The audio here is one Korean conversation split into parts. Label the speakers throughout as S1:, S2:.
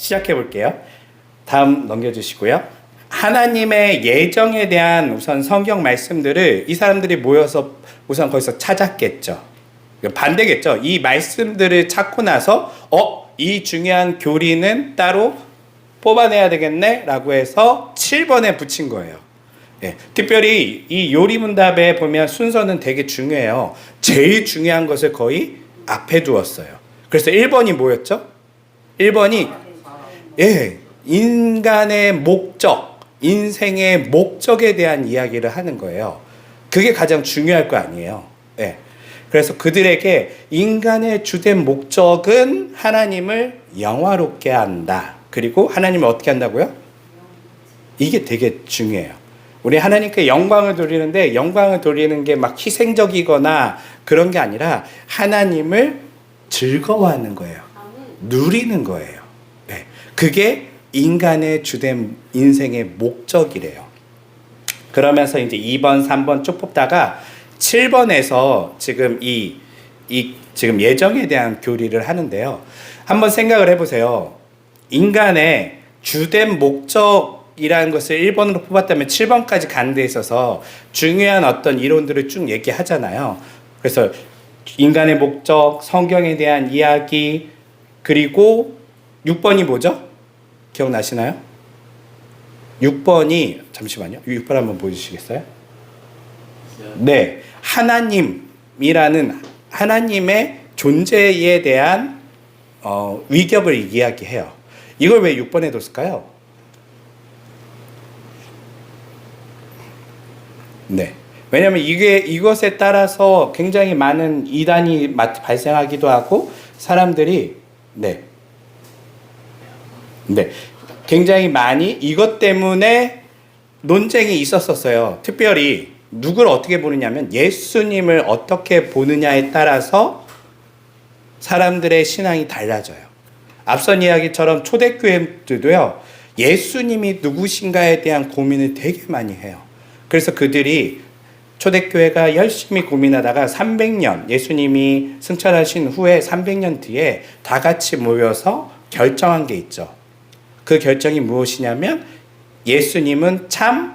S1: 시작해 볼게요. 다음 넘겨주시고요. 하나님의 예정에 대한 우선 성경 말씀들을 이 사람들이 모여서 우선 거기서 찾았겠죠. 반대겠죠. 이 말씀들을 찾고 나서 이 중요한 교리는 따로 뽑아내야 되겠네 라고 해서 7번에 붙인 거예요. 예, 특별히 이 요리문답에 보면 순서는 되게 중요해요. 제일 중요한 것을 거의 앞에 두었어요. 그래서 1번이 뭐였죠? 1번이 인간의 목적, 인생의 목적에 대한 이야기를 하는 거예요. 그게 가장 중요할 거 아니에요. 예. 그래서 그들에게 인간의 주된 목적은 하나님을 영화롭게 한다. 그리고 하나님을 어떻게 한다고요? 이게 되게 중요해요. 우리 하나님께 영광을 돌리는데 영광을 돌리는 게 막 희생적이거나 그런 게 아니라 하나님을 즐거워하는 거예요. 누리는 거예요. 네. 그게 인간의 주된 인생의 목적이래요. 그러면서 이제 2번, 3번 쭉 뽑다가 7번에서 지금 지금 예정에 대한 교리를 하는데요. 한번 생각을 해보세요. 인간의 주된 목적이라는 것을 1번으로 뽑았다면 7번까지 가는 데 있어서 중요한 어떤 이론들을 쭉 얘기하잖아요. 그래서 인간의 목적, 성경에 대한 이야기, 그리고 6번이 뭐죠? 기억나시나요? 6번이 잠시만요. 6번 한번 보여주시겠어요? 네, 하나님이라는 하나님의 존재에 대한 위협을 이야기해요. 이걸 왜 6번에 뒀을까요? 네. 왜냐하면 이것에 따라서 굉장히 많은 이단이 발생하기도 하고 사람들이 굉장히 많이 이것 때문에 논쟁이 있었었어요. 특별히 누구를 어떻게 보느냐면 예수님을 어떻게 보느냐에 따라서 사람들의 신앙이 달라져요. 앞선 이야기처럼 초대교회들도요. 예수님이 누구신가에 대한 고민을 되게 많이 해요. 그래서 그들이 초대교회가 열심히 고민하다가 300년 예수님이 승천하신 후에 300년 뒤에 다 같이 모여서 결정한 게 있죠. 그 결정이 무엇이냐면 예수님은 참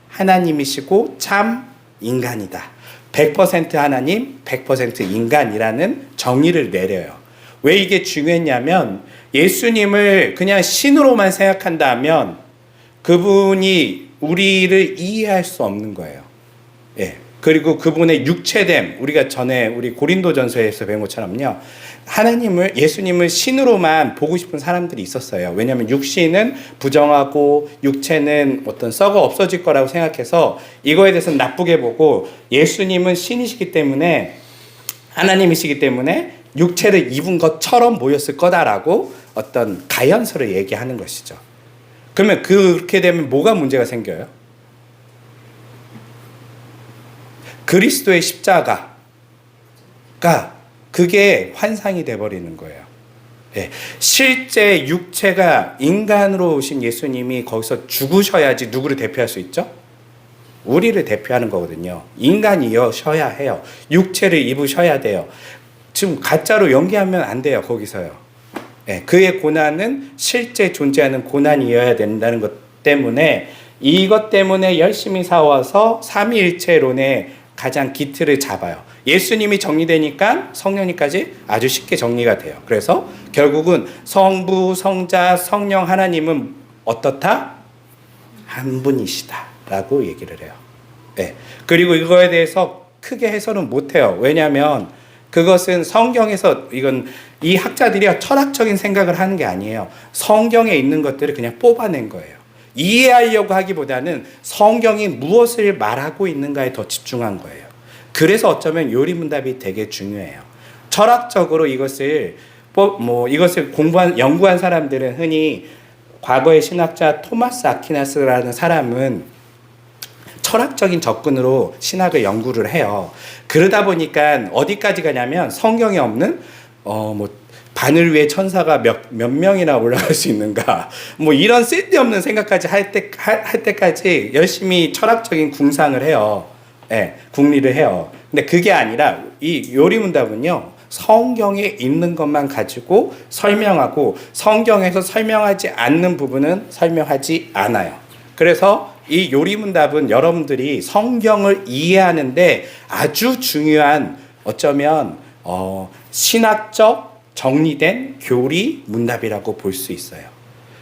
S1: 하나님이시고 참 인간이다. 100% 하나님, 100% 인간이라는 정의를 내려요. 왜 이게 중요했냐면 예수님을 그냥 신으로만 생각한다면 그분이 우리를 이해할 수 없는 거예요. 예. 그리고 그분의 육체됨, 우리가 전에 우리 고린도전서에서 배운 것처럼요. 예수님을 신으로만 보고 싶은 사람들이 있었어요. 왜냐하면 육신은 부정하고 육체는 어떤 썩어 없어질 거라고 생각해서 이거에 대해서는 나쁘게 보고 예수님은 신이시기 때문에 하나님이시기 때문에 육체를 입은 것처럼 보였을 거다라고 어떤 가연서를 얘기하는 것이죠. 그러면 그렇게 되면 뭐가 문제가 생겨요? 그리스도의 십자가가 그게 환상이 돼버리는 거예요. 예. 실제 육체가 인간으로 오신 예수님이 거기서 죽으셔야지 누구를 대표할 수 있죠? 우리를 대표하는 거거든요. 인간이셔야 해요. 육체를 입으셔야 돼요. 지금 가짜로 연기하면 안 돼요. 거기서요. 예. 그의 고난은 실제 존재하는 고난이어야 된다는 것 때문에 이것 때문에 열심히 싸워서 삼위일체론의 가장 기틀을 잡아요. 예수님이 정리되니까 성령님까지 아주 쉽게 정리가 돼요. 그래서 결국은 성부, 성자, 성령 하나님은 어떻다? 한 분이시다 라고 얘기를 해요. 네. 그리고 이거에 대해서 크게 해설은 못해요. 왜냐하면 그것은 성경에서 이 학자들이 철학적인 생각을 하는 게 아니에요. 성경에 있는 것들을 그냥 뽑아낸 거예요. 이해하려고 하기보다는 성경이 무엇을 말하고 있는가에 더 집중한 거예요. 그래서 어쩌면 요리문답이 되게 중요해요. 철학적으로 이것을 연구한 사람들은 흔히 과거의 신학자 토마스 아퀴나스라는 사람은 철학적인 접근으로 신학을 연구를 해요. 그러다 보니까 어디까지 가냐면 성경에 없는 바늘 위에 천사가 몇 명이나 올라갈 수 있는가 이런 쓸데없는 생각까지 할 때까지 열심히 철학적인 궁상을 해요. 예, 궁리를 해요. 근데 그게 아니라 이 요리문답은요 성경에 있는 것만 가지고 설명하고 성경에서 설명하지 않는 부분은 설명하지 않아요. 그래서 이 요리문답은 여러분들이 성경을 이해하는데 아주 중요한 어쩌면 신학적 정리된 교리 문답이라고 볼 수 있어요.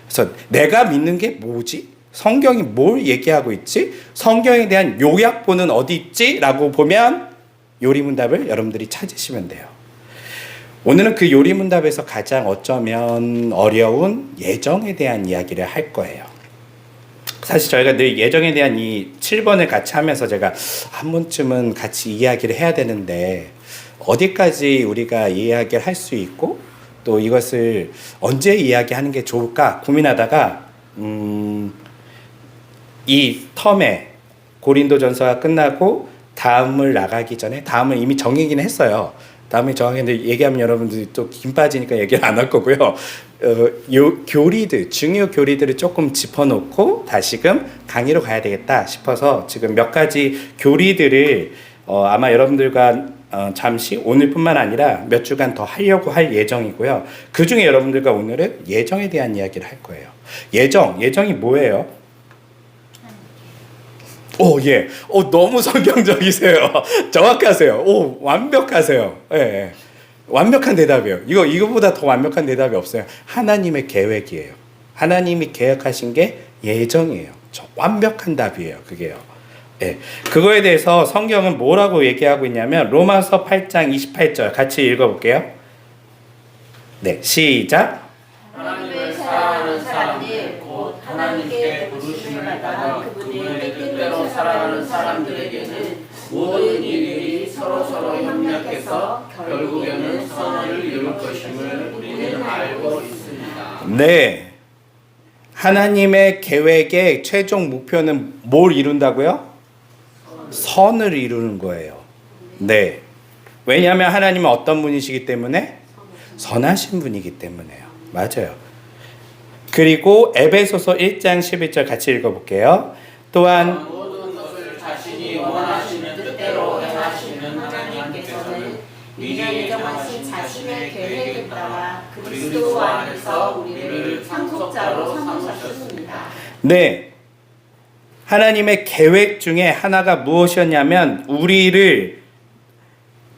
S1: 그래서 내가 믿는 게 뭐지? 성경이 뭘 얘기하고 있지? 성경에 대한 요약본은 어디 있지? 라고 보면 요리문답을 여러분들이 찾으시면 돼요. 오늘은 그 요리문답에서 가장 어쩌면 어려운 예정에 대한 이야기를 할 거예요. 사실 저희가 늘 예정에 대한 이 7번을 같이 하면서 제가 한 번쯤은 같이 이야기를 해야 되는데 어디까지 우리가 이야기를 할 수 있고 또 이것을 언제 이야기하는 게 좋을까 고민하다가 이 텀에 고린도전서가 끝나고 다음을 나가기 전에 다음을 이미 정하기는 했어요. 다음에 정하겠는데 얘기하면 여러분들이 또 김 빠지니까 얘기를 안 할 거고요. 교리들, 중요 교리들을 조금 짚어놓고 다시금 강의로 가야 되겠다 싶어서 지금 몇 가지 교리들을 아마 여러분들과 잠시 오늘뿐만 아니라 몇 주간 더 하려고 할 예정이고요. 그 중에 여러분들과 오늘은 예정에 대한 이야기를 할 거예요. 예정이 뭐예요? 오, 예. 너무 성경적이세요. 정확하세요. 오, 완벽하세요. 예. 완벽한 대답이에요. 이거보다 더 완벽한 대답이 없어요. 하나님의 계획이에요. 하나님이 계획하신 게 예정이에요. 완벽한 답이에요. 그게요. 예. 그거에 대해서 성경은 뭐라고 얘기하고 있냐면 로마서 8장 28절 같이 읽어볼게요. 네, 시작.
S2: 하나님을 사랑하는 사람들 곧 하나님께 부르심을 받아 그분의 뜻대로 살아가는 사람들에게는 모든 일들이 서로 협력해서 결국에는 선을 이룰 것임을 우리는 알고 있습니다.
S1: 네. 하나님의 계획의 최종 목표는 뭘 이룬다고요? 선을 이루는 거예요. 네. 왜냐하면 하나님은 어떤 분이시기 때문에? 선하신 분이기 때문에요. 맞아요. 그리고 에베소서 1장 11절 같이 읽어볼게요. 또한
S2: 모든 것을 자신이 원하시는 뜻대로 행하시는 하나님께서는 미리 정하신 자신의 계획에 따라 그리스도 안에서 우리를 상속자로 삼으셨습니다.
S1: 네. 하나님의 계획 중에 하나가 무엇이었냐면 우리를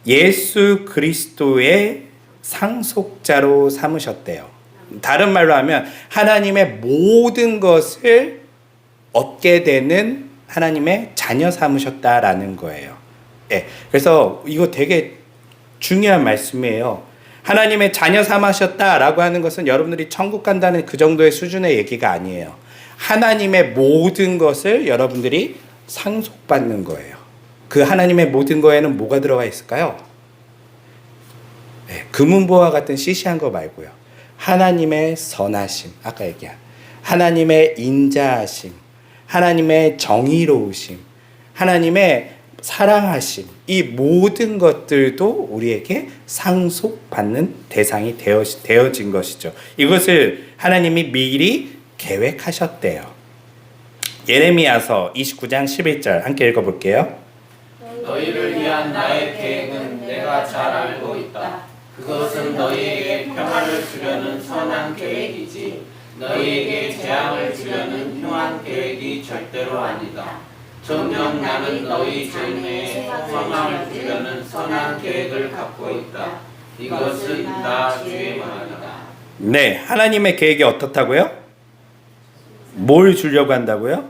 S1: 예수 그리스도의 상속자로 삼으셨대요. 다른 말로 하면 하나님의 모든 것을 얻게 되는 하나님의 자녀 삼으셨다라는 거예요. 예. 그래서 이거 되게 중요한 말씀이에요. 하나님의 자녀 삼으셨다라고 하는 것은 여러분들이 천국 간다는 그 정도의 수준의 얘기가 아니에요. 하나님의 모든 것을 여러분들이 상속받는 거예요. 그 하나님의 모든 거에는 뭐가 들어가 있을까요? 네, 금은보화 같은 시시한 거 말고요. 하나님의 선하심, 아까 얘기한 하나님의 인자하심, 하나님의 정의로우심, 하나님의 사랑하심, 이 모든 것들도 우리에게 상속받는 대상이 되어진 것이죠. 이것을 하나님이 미리 계획하셨대요. 예레미야서 29장 11절 함께 읽어볼게요.
S2: 너희를 위한 나의 계획은 내가 잘 알고 있다. 그것은 너희에게 평안을 주려는 선한 계획이지 너희에게 재앙을 주려는 흉한 계획이 절대로 아니다. 정녕 나는 너희 장래에 소망을 주려는 선한 계획을 갖고 있다. 이것은 나 주의 말이다.
S1: 네, 하나님의 계획이 어떻다고요? 뭘 주려고 한다고요?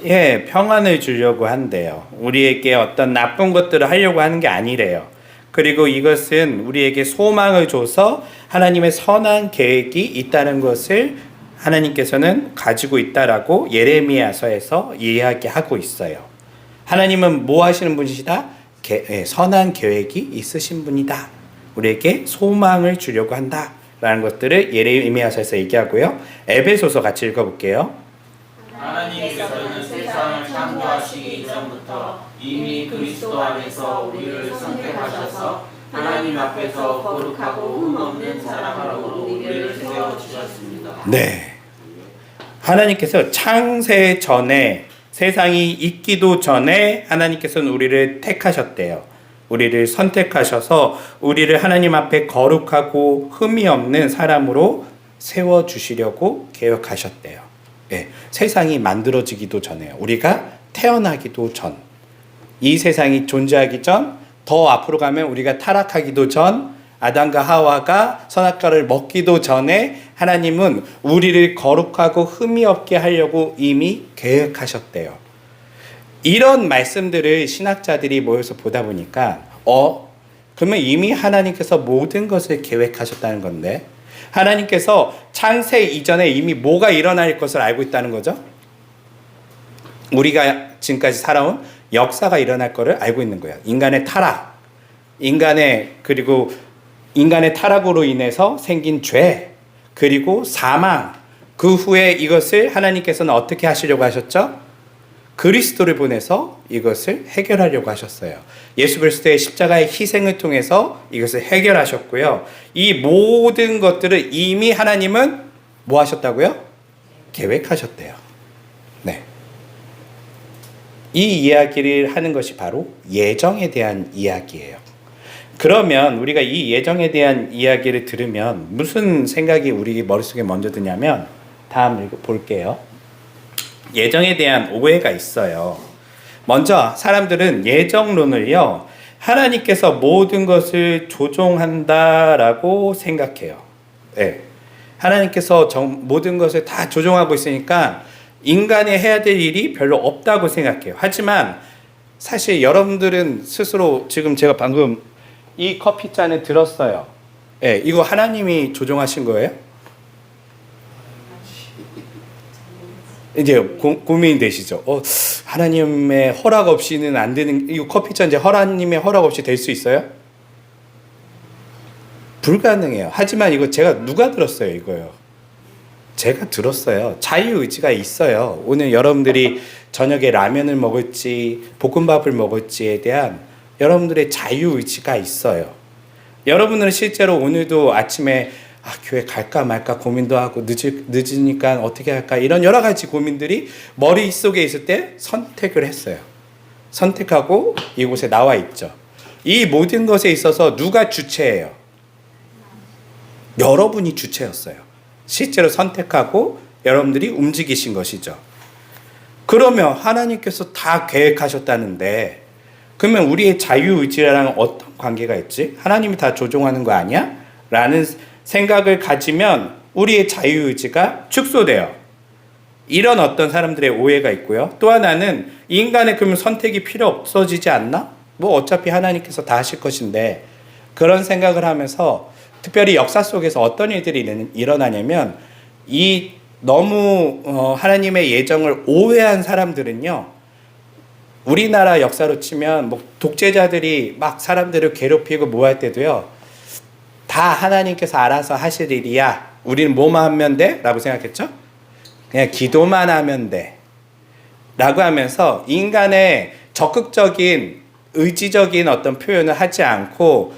S1: 예, 평안을 주려고 한대요. 우리에게 어떤 나쁜 것들을 하려고 하는 게 아니래요. 그리고 이것은 우리에게 소망을 줘서 하나님의 선한 계획이 있다는 것을 하나님께서는 가지고 있다라고 예레미야서에서 이야기하고 있어요. 하나님은 뭐 하시는 분이시다? 선한 계획이 있으신 분이다. 우리에게 소망을 주려고 한다. 라는 것들을 예레미야서에서 얘기하고요. 에베소서 같이 읽어볼게요.
S2: 하나님께서는 세상을 창조하시기 이전부터 이미 그리스도 안에서 우리를 선택하셔서 하나님 앞에서 거룩하고 흠없는 사람으로 우리를 세워주셨습니다.
S1: 네. 하나님께서 창세 전에 세상이 있기도 전에 하나님께서는 우리를 택하셨대요. 우리를 선택하셔서 우리를 하나님 앞에 거룩하고 흠이 없는 사람으로 세워주시려고 계획하셨대요. 예, 세상이 만들어지기도 전에요. 우리가 태어나기도 전, 이 세상이 존재하기 전, 더 앞으로 가면 우리가 타락하기도 전, 아담과 하와가 선악과를 먹기도 전에 하나님은 우리를 거룩하고 흠이 없게 하려고 이미 계획하셨대요. 이런 말씀들을 신학자들이 모여서 보다 보니까 그러면 이미 하나님께서 모든 것을 계획하셨다는 건데, 하나님께서 창세 이전에 이미 뭐가 일어날 것을 알고 있다는 거죠. 우리가 지금까지 살아온 역사가 일어날 것을 알고 있는 거예요. 인간의 타락, 그리고 인간의 타락으로 인해서 생긴 죄, 그리고 사망, 그 후에 이것을 하나님께서는 어떻게 하시려고 하셨죠? 그리스도를 보내서 이것을 해결하려고 하셨어요. 예수 그리스도의 십자가의 희생을 통해서 이것을 해결하셨고요. 이 모든 것들을 이미 하나님은 뭐 하셨다고요? 계획하셨대요. 네. 이 이야기를 하는 것이 바로 예정에 대한 이야기예요. 그러면 우리가 이 예정에 대한 이야기를 들으면 무슨 생각이 우리 머릿속에 먼저 드냐면, 다음 볼게요. 예정에 대한 오해가 있어요. 먼저 사람들은 예정론을요, 하나님께서 모든 것을 조종한다라고 생각해요. 네. 하나님께서 모든 것을 다 조종하고 있으니까 인간이 해야 될 일이 별로 없다고 생각해요. 하지만 사실 여러분들은 스스로, 지금 제가 방금 이 커피잔을 들었어요. 네, 이거 하나님이 조종하신 거예요? 이제 고민이 되시죠? 하나님의 허락 없이는 안 되는, 이거 커피잔 이제 하나님의 허락 없이 될 수 있어요? 불가능해요. 하지만 이거 누가 들었어요, 이거요? 제가 들었어요. 자유의지가 있어요. 오늘 여러분들이 저녁에 라면을 먹을지 볶음밥을 먹을지에 대한 여러분들의 자유의지가 있어요. 여러분들은 실제로 오늘도 아침에 교회 갈까 말까 고민도 하고 늦으니까 어떻게 할까, 이런 여러 가지 고민들이 머릿속에 있을 때 선택을 했어요. 선택하고 이곳에 나와 있죠. 이 모든 것에 있어서 누가 주체예요? 여러분이 주체였어요. 실제로 선택하고 여러분들이 움직이신 것이죠. 그러면 하나님께서 다 계획하셨다는데, 그러면 우리의 자유의지랑 어떤 관계가 있지? 하나님이 다 조종하는 거 아니야? 라는 생각을 가지면 우리의 자유의지가 축소돼요. 이런 어떤 사람들의 오해가 있고요. 또 하나는 인간의 그러면 선택이 필요 없어지지 않나? 뭐 어차피 하나님께서 다 하실 것인데, 그런 생각을 하면서 특별히 역사 속에서 어떤 일들이 일어나냐면, 이 너무 하나님의 예정을 오해한 사람들은요, 우리나라 역사로 치면 뭐 독재자들이 막 사람들을 괴롭히고 뭐 할 때도요, 다 하나님께서 알아서 하실 일이야, 우리는 뭐만 하면 돼? 라고 생각했죠? 그냥 기도만 하면 돼 라고 하면서 인간의 적극적인 의지적인 어떤 표현을 하지 않고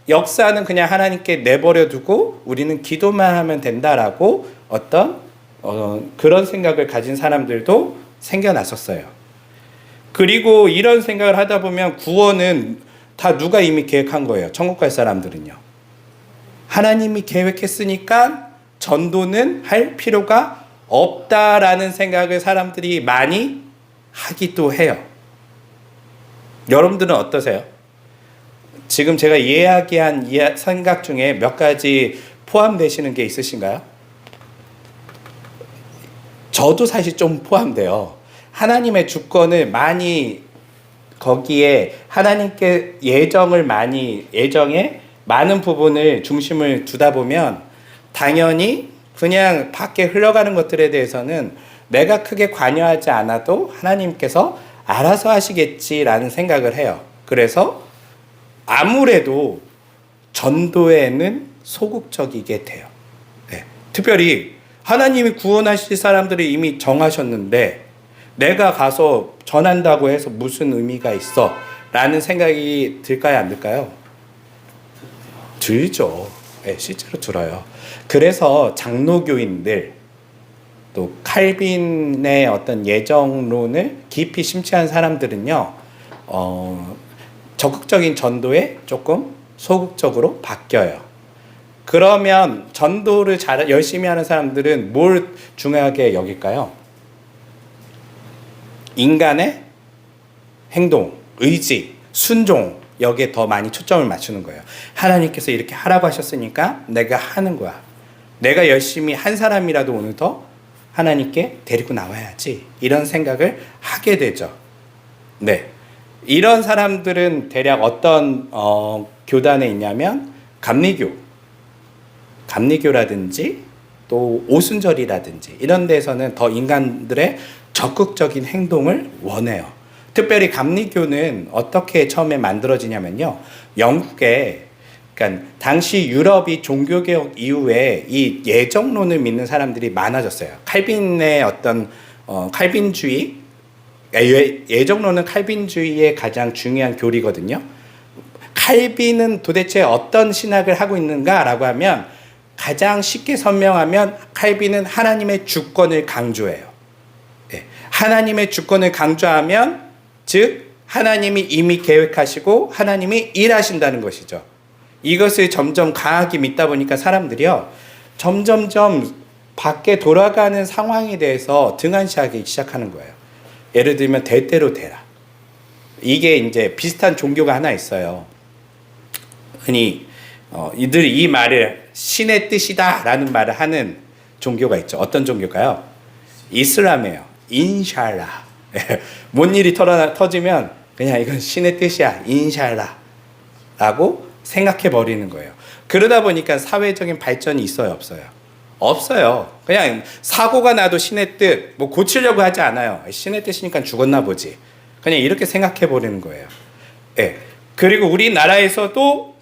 S1: 역사는 그냥 하나님께 내버려 두고 우리는 기도만 하면 된다라고 어떤 그런 생각을 가진 사람들도 생겨났었어요. 그리고 이런 생각을 하다 보면 구원은 다 누가 이미 계획한 거예요. 천국 갈 사람들은요. 하나님이 계획했으니까 전도는 할 필요가 없다라는 생각을 사람들이 많이 하기도 해요. 여러분들은 어떠세요? 지금 제가 이야기한 생각 중에 몇 가지 포함되시는 게 있으신가요? 저도 사실 좀 포함돼요. 하나님의 주권을 많이, 거기에 하나님께 예정에 많은 부분을 중심을 두다 보면 당연히 그냥 밖에 흘러가는 것들에 대해서는 내가 크게 관여하지 않아도 하나님께서 알아서 하시겠지라는 생각을 해요. 그래서 아무래도 전도에는 소극적이게 돼요. 네. 특별히 하나님이 구원하실 사람들을 이미 정하셨는데 내가 가서 전한다고 해서 무슨 의미가 있어? 라는 생각이 들까요, 안 들까요? 들죠. 네, 실제로 들어요. 그래서 장로교인들, 또 칼빈의 어떤 예정론을 깊이 심취한 사람들은요, 적극적인 전도에 조금 소극적으로 바뀌어요. 그러면 전도를 열심히 하는 사람들은 뭘 중요하게 여길까요? 인간의 행동, 의지, 순종 여기에 더 많이 초점을 맞추는 거예요. 하나님께서 이렇게 하라고 하셨으니까 내가 하는 거야. 내가 열심히 한 사람이라도 오늘 더 하나님께 데리고 나와야지. 이런 생각을 하게 되죠. 네. 이런 사람들은 대략 어떤 교단에 있냐면 감리교라든지 또 오순절이라든지 이런 데서는 더 인간들의 적극적인 행동을 원해요. 특별히 감리교는 어떻게 처음에 만들어지냐면요. 영국에 그러니까 당시 유럽이 종교개혁 이후에 이 예정론을 믿는 사람들이 많아졌어요. 칼빈의 어떤 칼빈주의, 예정론은 칼빈주의의 가장 중요한 교리거든요. 칼빈은 도대체 어떤 신학을 하고 있는가라고 하면 가장 쉽게 설명하면 칼빈은 하나님의 주권을 강조해요. 하나님의 주권을 강조하면 즉 하나님이 이미 계획하시고 하나님이 일하신다는 것이죠. 이것을 점점 강하게 믿다 보니까 사람들이요 점점점 밖에 돌아가는 상황에 대해서 등한시하기 시작하는 거예요. 예를 들면 될 대로 되라. 이게 이제 비슷한 종교가 하나 있어요. 흔히 이들이 이 말을 신의 뜻이다 라는 말을 하는 종교가 있죠. 어떤 종교가요? 이슬람이에요. 인샬라. 뭔 일이 터지면 그냥 이건 신의 뜻이야. 인샬라 라고 생각해 버리는 거예요. 그러다 보니까 사회적인 발전이 있어요? 없어요? 없어요. 그냥 사고가 나도 신의 뜻, 뭐 고치려고 하지 않아요. 신의 뜻이니까 죽었나 보지. 그냥 이렇게 생각해 버리는 거예요. 예. 그리고 우리나라에서도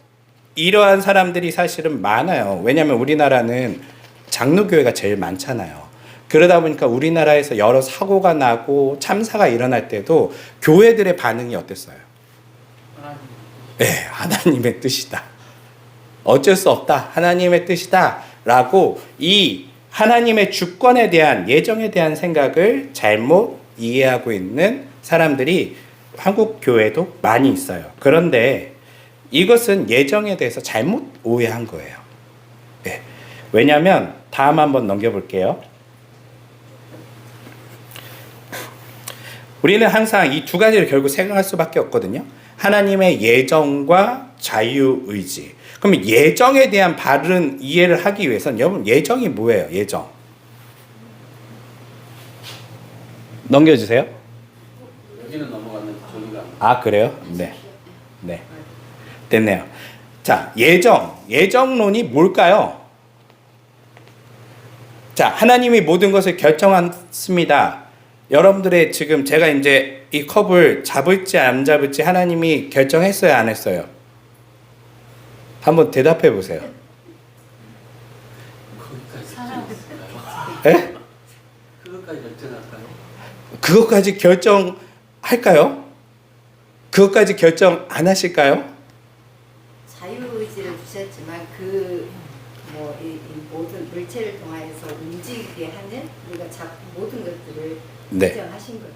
S1: 이러한 사람들이 사실은 많아요. 왜냐하면 우리나라는 장로교회가 제일 많잖아요. 그러다 보니까 우리나라에서 여러 사고가 나고 참사가 일어날 때도 교회들의 반응이 어땠어요? 네, 하나님의 뜻이다. 어쩔 수 없다. 하나님의 뜻이다. 라고 이 하나님의 주권에 대한 예정에 대한 생각을 잘못 이해하고 있는 사람들이 한국 교회도 많이 있어요. 그런데 이것은 예정에 대해서 잘못 오해한 거예요. 네. 왜냐하면 다음 한번 넘겨볼게요. 우리는 항상 이 두 가지를 결국 생각할 수밖에 없거든요. 하나님의 예정과 자유의지. 그럼 예정에 대한 바른 이해를 하기 위해서는 여러분 예정이 뭐예요? 예정. 넘겨주세요.
S2: 여기는 넘어갔는데 저기가
S1: 아 그래요? 네. 네. 됐네요. 자, 예정론이 뭘까요? 자, 하나님이 모든 것을 결정했습니다. 여러분들의 지금 제가 이제 이 컵을 잡을지 안 잡을지 하나님이 결정했어요, 안 했어요? 한번 대답해 보세요.
S2: 거기까지
S1: 예?
S2: 그것까지 결정할까요?
S1: 그것까지 결정할까요? 그것까지 결정 안 하실까요?
S3: 자유의지를 주셨지만 이 모든 물체를 통하여서 움직이게 하는 우리가 모든 것들을
S1: 네.
S3: 예정하신 거죠.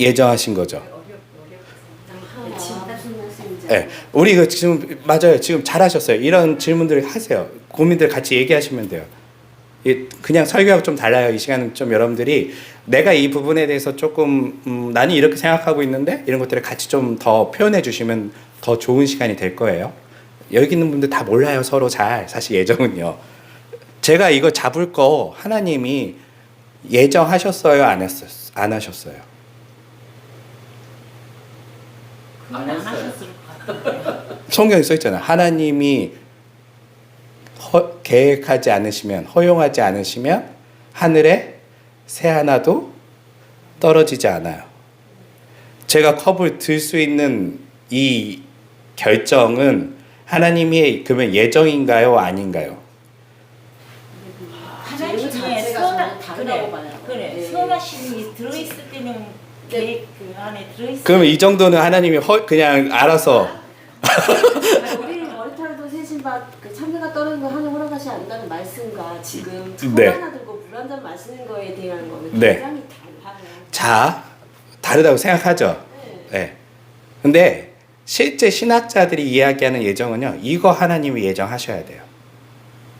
S1: 예정하신 거죠.
S3: 어렵고
S1: 네. 우리 지금 맞아요. 지금 잘하셨어요. 이런 질문들 하세요. 고민들 같이 얘기하시면 돼요. 그냥 설교하고 좀 달라요. 이 시간은 좀 여러분들이 내가 이 부분에 대해서 조금 나는 이렇게 생각하고 있는데 이런 것들을 같이 좀 더 표현해 주시면 더 좋은 시간이 될 거예요. 여기 있는 분들 다 몰라요. 서로 잘. 사실 예정은요. 제가 이거 잡을 거 하나님이 예정하셨어요? 안 하셨어요?
S2: 안 했어요.
S1: 성경에 써 있잖아요. 하나님이 계획하지 않으시면, 허용하지 않으시면 하늘에 새 하나도 떨어지지 않아요. 제가 컵을 들 수 있는 이 결정은 하나님의 그러면 예정인가요? 아닌가요?
S4: 하나님의
S3: 다르다고 봐요.
S4: 그래 선하심이 들어있을 때는 계획 그 안에 들어있을.
S1: 그러면 이 정도는 하나님이 그냥 알아서
S5: 우리 머리털도 새신밭 그 참새가 떠는 거 하늘 허락하지 않는다는 말씀과 지금
S1: 네.
S5: 컵 하나 들고 물 한 잔 마시는 거에 대한 거는
S1: 네.
S5: 굉장히 달라요.
S1: 자, 다르다고 생각하죠. 네. 근데 실제 신학자들이 이야기하는 예정은요, 이거 하나님이 예정하셔야 돼요.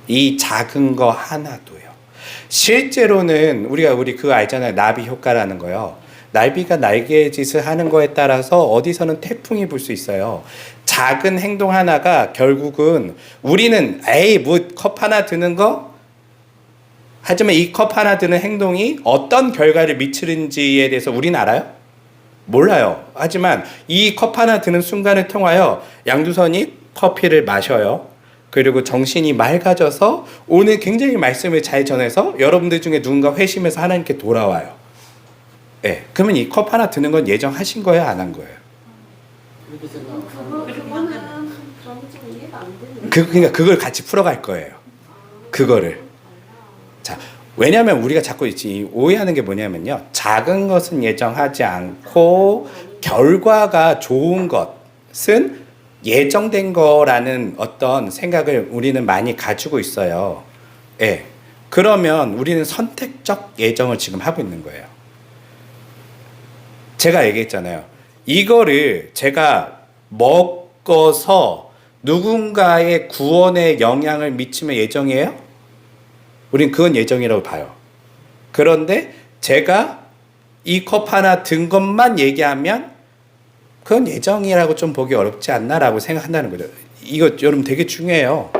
S1: 이 작은 거 하나도요. 실제로는 우리 그거 알잖아요. 나비 효과라는 거요. 나비가 날개짓을 하는 거에 따라서 어디서는 태풍이 불 수 있어요. 작은 행동 하나가 결국은 우리는 뭐 컵 하나 드는 거? 하지만 이 컵 하나 드는 행동이 어떤 결과를 미치는지에 대해서 우리는 알아요? 몰라요. 하지만 이 컵 하나 드는 순간을 통하여 양두선이 커피를 마셔요. 그리고 정신이 맑아져서 오늘 굉장히 말씀을 잘 전해서 여러분들 중에 누군가 회심해서 하나님께 돌아와요. 예. 그러면 이 컵 하나 드는 건 예정하신 거예요? 안 한 거예요?
S5: 그거는 그럼 좀 이해가 안 되는.
S1: 그러니까 그걸 같이 풀어갈 거예요. 그거를. 자, 왜냐하면 우리가 자꾸 오해하는 게 뭐냐면요. 작은 것은 예정하지 않고 결과가 좋은 것은 예정된 거라는 어떤 생각을 우리는 많이 가지고 있어요. 예. 그러면 우리는 선택적 예정을 지금 하고 있는 거예요. 제가 얘기했잖아요. 이거를 제가 먹어서 누군가의 구원에 영향을 미치면 예정이에요? 우린 그건 예정이라고 봐요. 그런데 제가 이 컵 하나 든 것만 얘기하면 그건 예정이라고 좀 보기 어렵지 않나라고 생각한다는 거죠. 이거 여러분 되게 중요해요.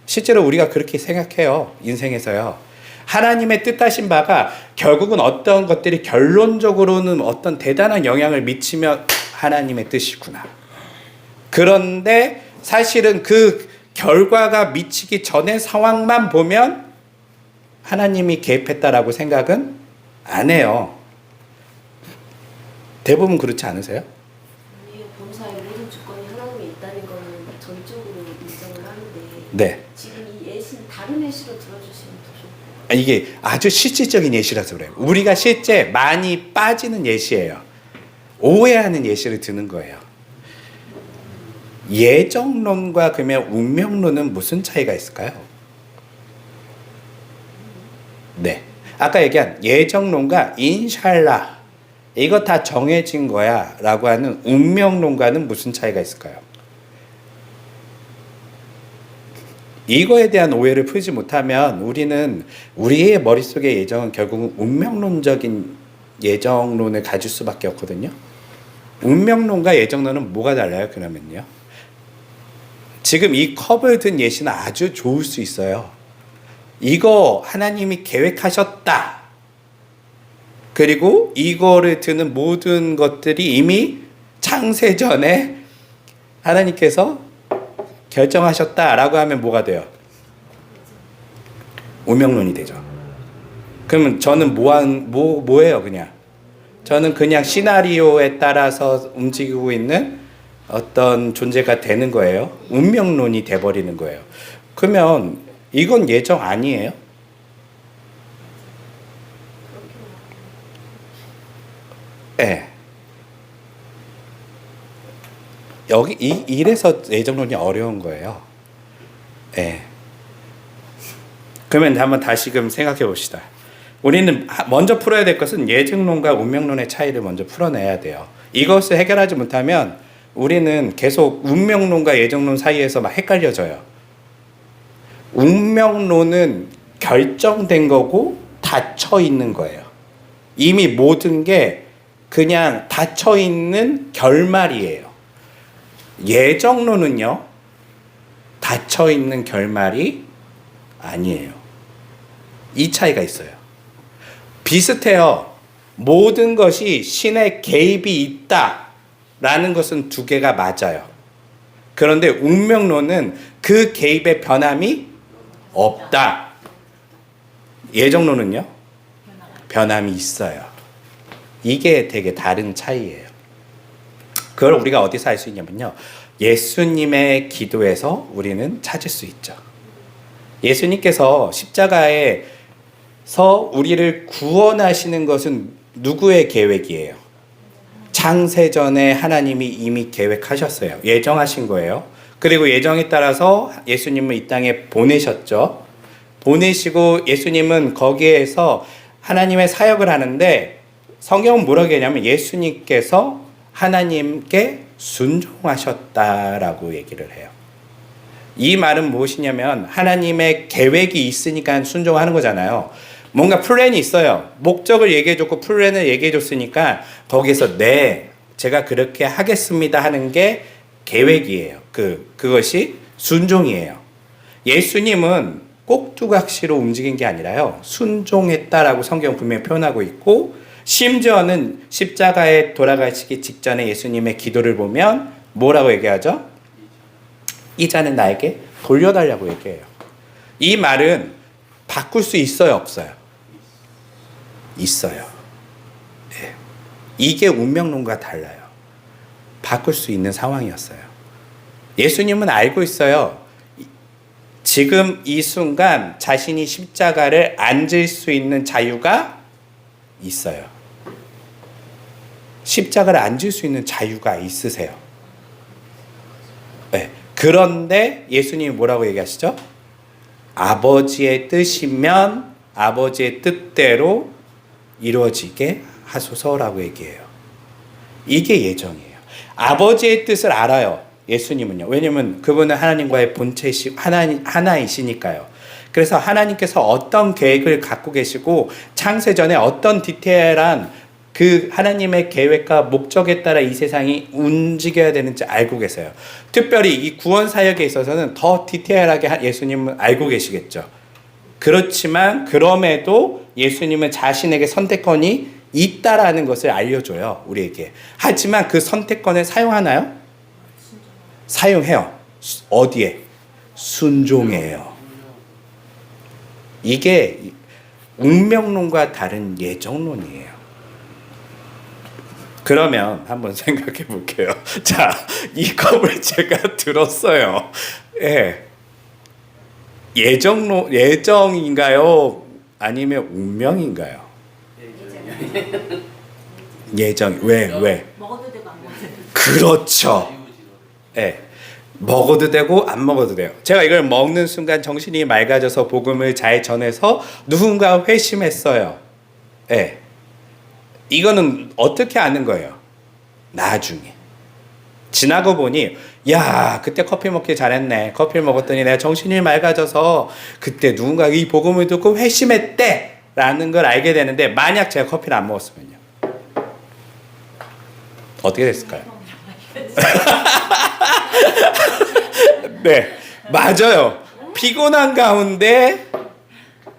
S1: 실제로 우리가 그렇게 생각해요. 인생에서요. 하나님의 뜻하신 바가 결국은 어떤 것들이 결론적으로는 어떤 대단한 영향을 미치면 하나님의 뜻이구나. 그런데 사실은 그 결과가 미치기 전의 상황만 보면 하나님이 개입했다라고 생각은 안 해요. 대부분 그렇지 않으세요?
S5: 아니에요. 범사의 모든 주권이 하나님이 있다는 거는 전적으로 인정을 하는데
S1: 네.
S5: 지금 이 예시는 다른 예시로 들어주시면 더 좋을 것
S1: 이게 아주 실질적인 예시라서 그래요. 우리가 실제 많이 빠지는 예시예요. 오해하는 예시를 드는 거예요. 예정론과 그러면 운명론은 무슨 차이가 있을까요? 네. 아까 얘기한 예정론과 인샬라 이거 다 정해진 거야 라고 하는 운명론과는 무슨 차이가 있을까요? 이거에 대한 오해를 풀지 못하면 우리는 우리의 머릿속의 예정은 결국은 운명론적인 예정론을 가질 수밖에 없거든요. 운명론과 예정론은 뭐가 달라요? 그러면요. 지금 이 컵을 든 예시는 아주 좋을 수 있어요. 이거 하나님이 계획하셨다. 그리고 이거를 드는 모든 것들이 이미 창세전에 하나님께서 결정하셨다라고 하면 뭐가 돼요? 운명론이 되죠. 그러면 저는 뭐예요, 그냥? 저는 그냥 시나리오에 따라서 움직이고 있는 어떤 존재가 되는 거예요. 운명론이 돼버리는 거예요. 그러면 이건 예정 아니에요? 네. 이래서 예정론이 어려운 거예요. 네. 그러면 한번 다시금 생각해 봅시다. 우리는 먼저 풀어야 될 것은 예정론과 운명론의 차이를 먼저 풀어내야 돼요. 이것을 해결하지 못하면 우리는 계속 운명론과 예정론 사이에서 막 헷갈려져요. 운명론은 결정된 거고 닫혀 있는 거예요. 이미 모든 게 그냥 닫혀 있는 결말이에요. 예정론은요, 닫혀 있는 결말이 아니에요. 이 차이가 있어요. 비슷해요. 모든 것이 신의 개입이 있다라는 것은 두 개가 맞아요. 그런데 운명론은 그 개입의 변함이 없다. 예정론은요? 변함이 있어요. 이게 되게 다른 차이예요. 그걸 우리가 어디서 알 수 있냐면요. 예수님의 기도에서 우리는 찾을 수 있죠. 예수님께서 십자가에서 우리를 구원하시는 것은 누구의 계획이에요? 창세전에 하나님이 이미 계획하셨어요. 예정하신 거예요. 그리고 예정에 따라서 예수님을 이 땅에 보내셨죠. 보내시고 예수님은 거기에서 하나님의 사역을 하는데 성경은 뭐라고 하냐면 예수님께서 하나님께 순종하셨다라고 얘기를 해요. 이 말은 무엇이냐면 하나님의 계획이 있으니까 순종하는 거잖아요. 뭔가 플랜이 있어요. 목적을 얘기해줬고 플랜을 얘기해줬으니까 거기에서 네, 제가 그렇게 하겠습니다 하는 게 계획이에요. 그것이 순종이에요. 예수님은 꼭두각시로 움직인 게 아니라요. 순종했다라고 성경 분명히 표현하고 있고 심지어는 십자가에 돌아가시기 직전에 예수님의 기도를 보면 뭐라고 얘기하죠? 이 잔은 나에게 돌려달라고 얘기해요. 이 말은 바꿀 수 있어요, 없어요? 있어요. 네. 이게 운명론과 달라요. 바꿀 수 있는 상황이었어요. 예수님은 알고 있어요. 지금 이 순간 자신이 십자가를 앉을 수 있는 자유가 있어요. 십자가를 앉을 수 있는 자유가 있으세요. 네. 그런데 예수님이 뭐라고 얘기하시죠? 아버지의 뜻이면 아버지의 뜻대로 이루어지게 하소서라고 얘기해요. 이게 예정이에요. 아버지의 뜻을 알아요. 예수님은요. 왜냐면 그분은 하나님과의 본체시 하나이시니까요. 그래서 하나님께서 어떤 계획을 갖고 계시고 창세전에 어떤 디테일한 그 하나님의 계획과 목적에 따라 이 세상이 움직여야 되는지 알고 계세요. 특별히 이 구원 사역에 있어서는 더 디테일하게 예수님은 알고 계시겠죠. 그렇지만 그럼에도 예수님은 자신에게 선택권이 있다라는 것을 알려줘요. 우리에게. 하지만 그 선택권을 사용하나요? 사용해요. 어디에? 순종해요. 이게 운명론과 다른 예정론이에요. 그러면 한번 생각해 볼게요. 자, 이 컵을 제가 들었어요. 예. 예정인가요? 아니면 운명인가요? 예정. 왜?
S4: 먹어도 되고 안 먹어도 되고.
S1: 그렇죠. 예. 먹어도 되고 안 먹어도 돼요. 제가 이걸 먹는 순간 정신이 맑아져서 복음을 잘 전해서 누군가 회심했어요. 예. 이거는 어떻게 아는 거예요? 나중에. 지나고 보니 야, 그때 커피 먹기 잘했네. 커피를 먹었더니 내가 정신이 맑아져서 그때 누군가 이 복음을 듣고 회심했대 라는 걸 알게 되는데 만약 제가 커피를 안 먹었으면요. 어떻게 됐을까요? 네, 맞아요. 피곤한 가운데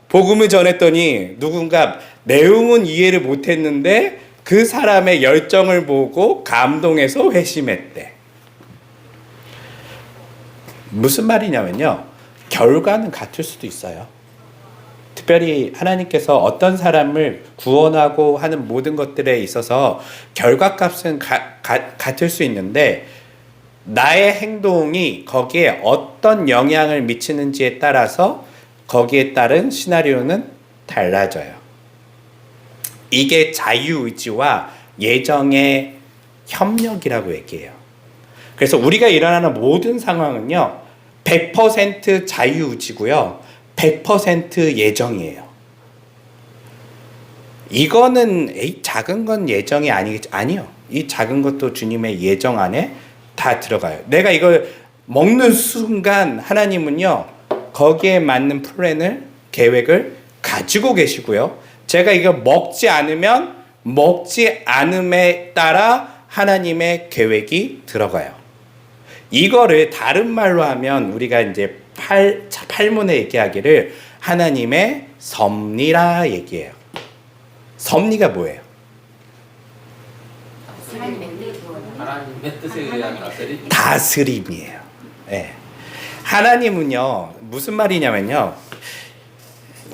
S1: 복음을 전했더니 누군가 내용은 이해를 못했는데 그 사람의 열정을 보고 감동해서 회심했대. 무슨 말이냐면요. 결과는 같을 수도 있어요. 특별히 하나님께서 어떤 사람을 구원하고 하는 모든 것들에 있어서 결과값은 같을 수 있는데 나의 행동이 거기에 어떤 영향을 미치는지에 따라서 거기에 따른 시나리오는 달라져요. 이게 자유의지와 예정의 협력이라고 얘기해요. 그래서 우리가 일어나는 모든 상황은요, 100% 자유의지고요, 100% 예정이에요. 이거는 작은 건 예정이 아니요. 이 작은 것도 주님의 예정 안에 다 들어가요. 내가 이걸 먹는 순간 하나님은요, 거기에 맞는 플랜을, 계획을 가지고 계시고요. 제가 이거 먹지 않으면 먹지 않음에 따라 하나님의 계획이 들어가요. 이거를 다른 말로 하면 우리가 이제 팔문에 얘기하기를 하나님의 섭리라 얘기해요. 섭리가 뭐예요?
S2: 하나님의 뜻에 의한
S1: 다스림이에요. 네. 하나님은요, 무슨 말이냐면요,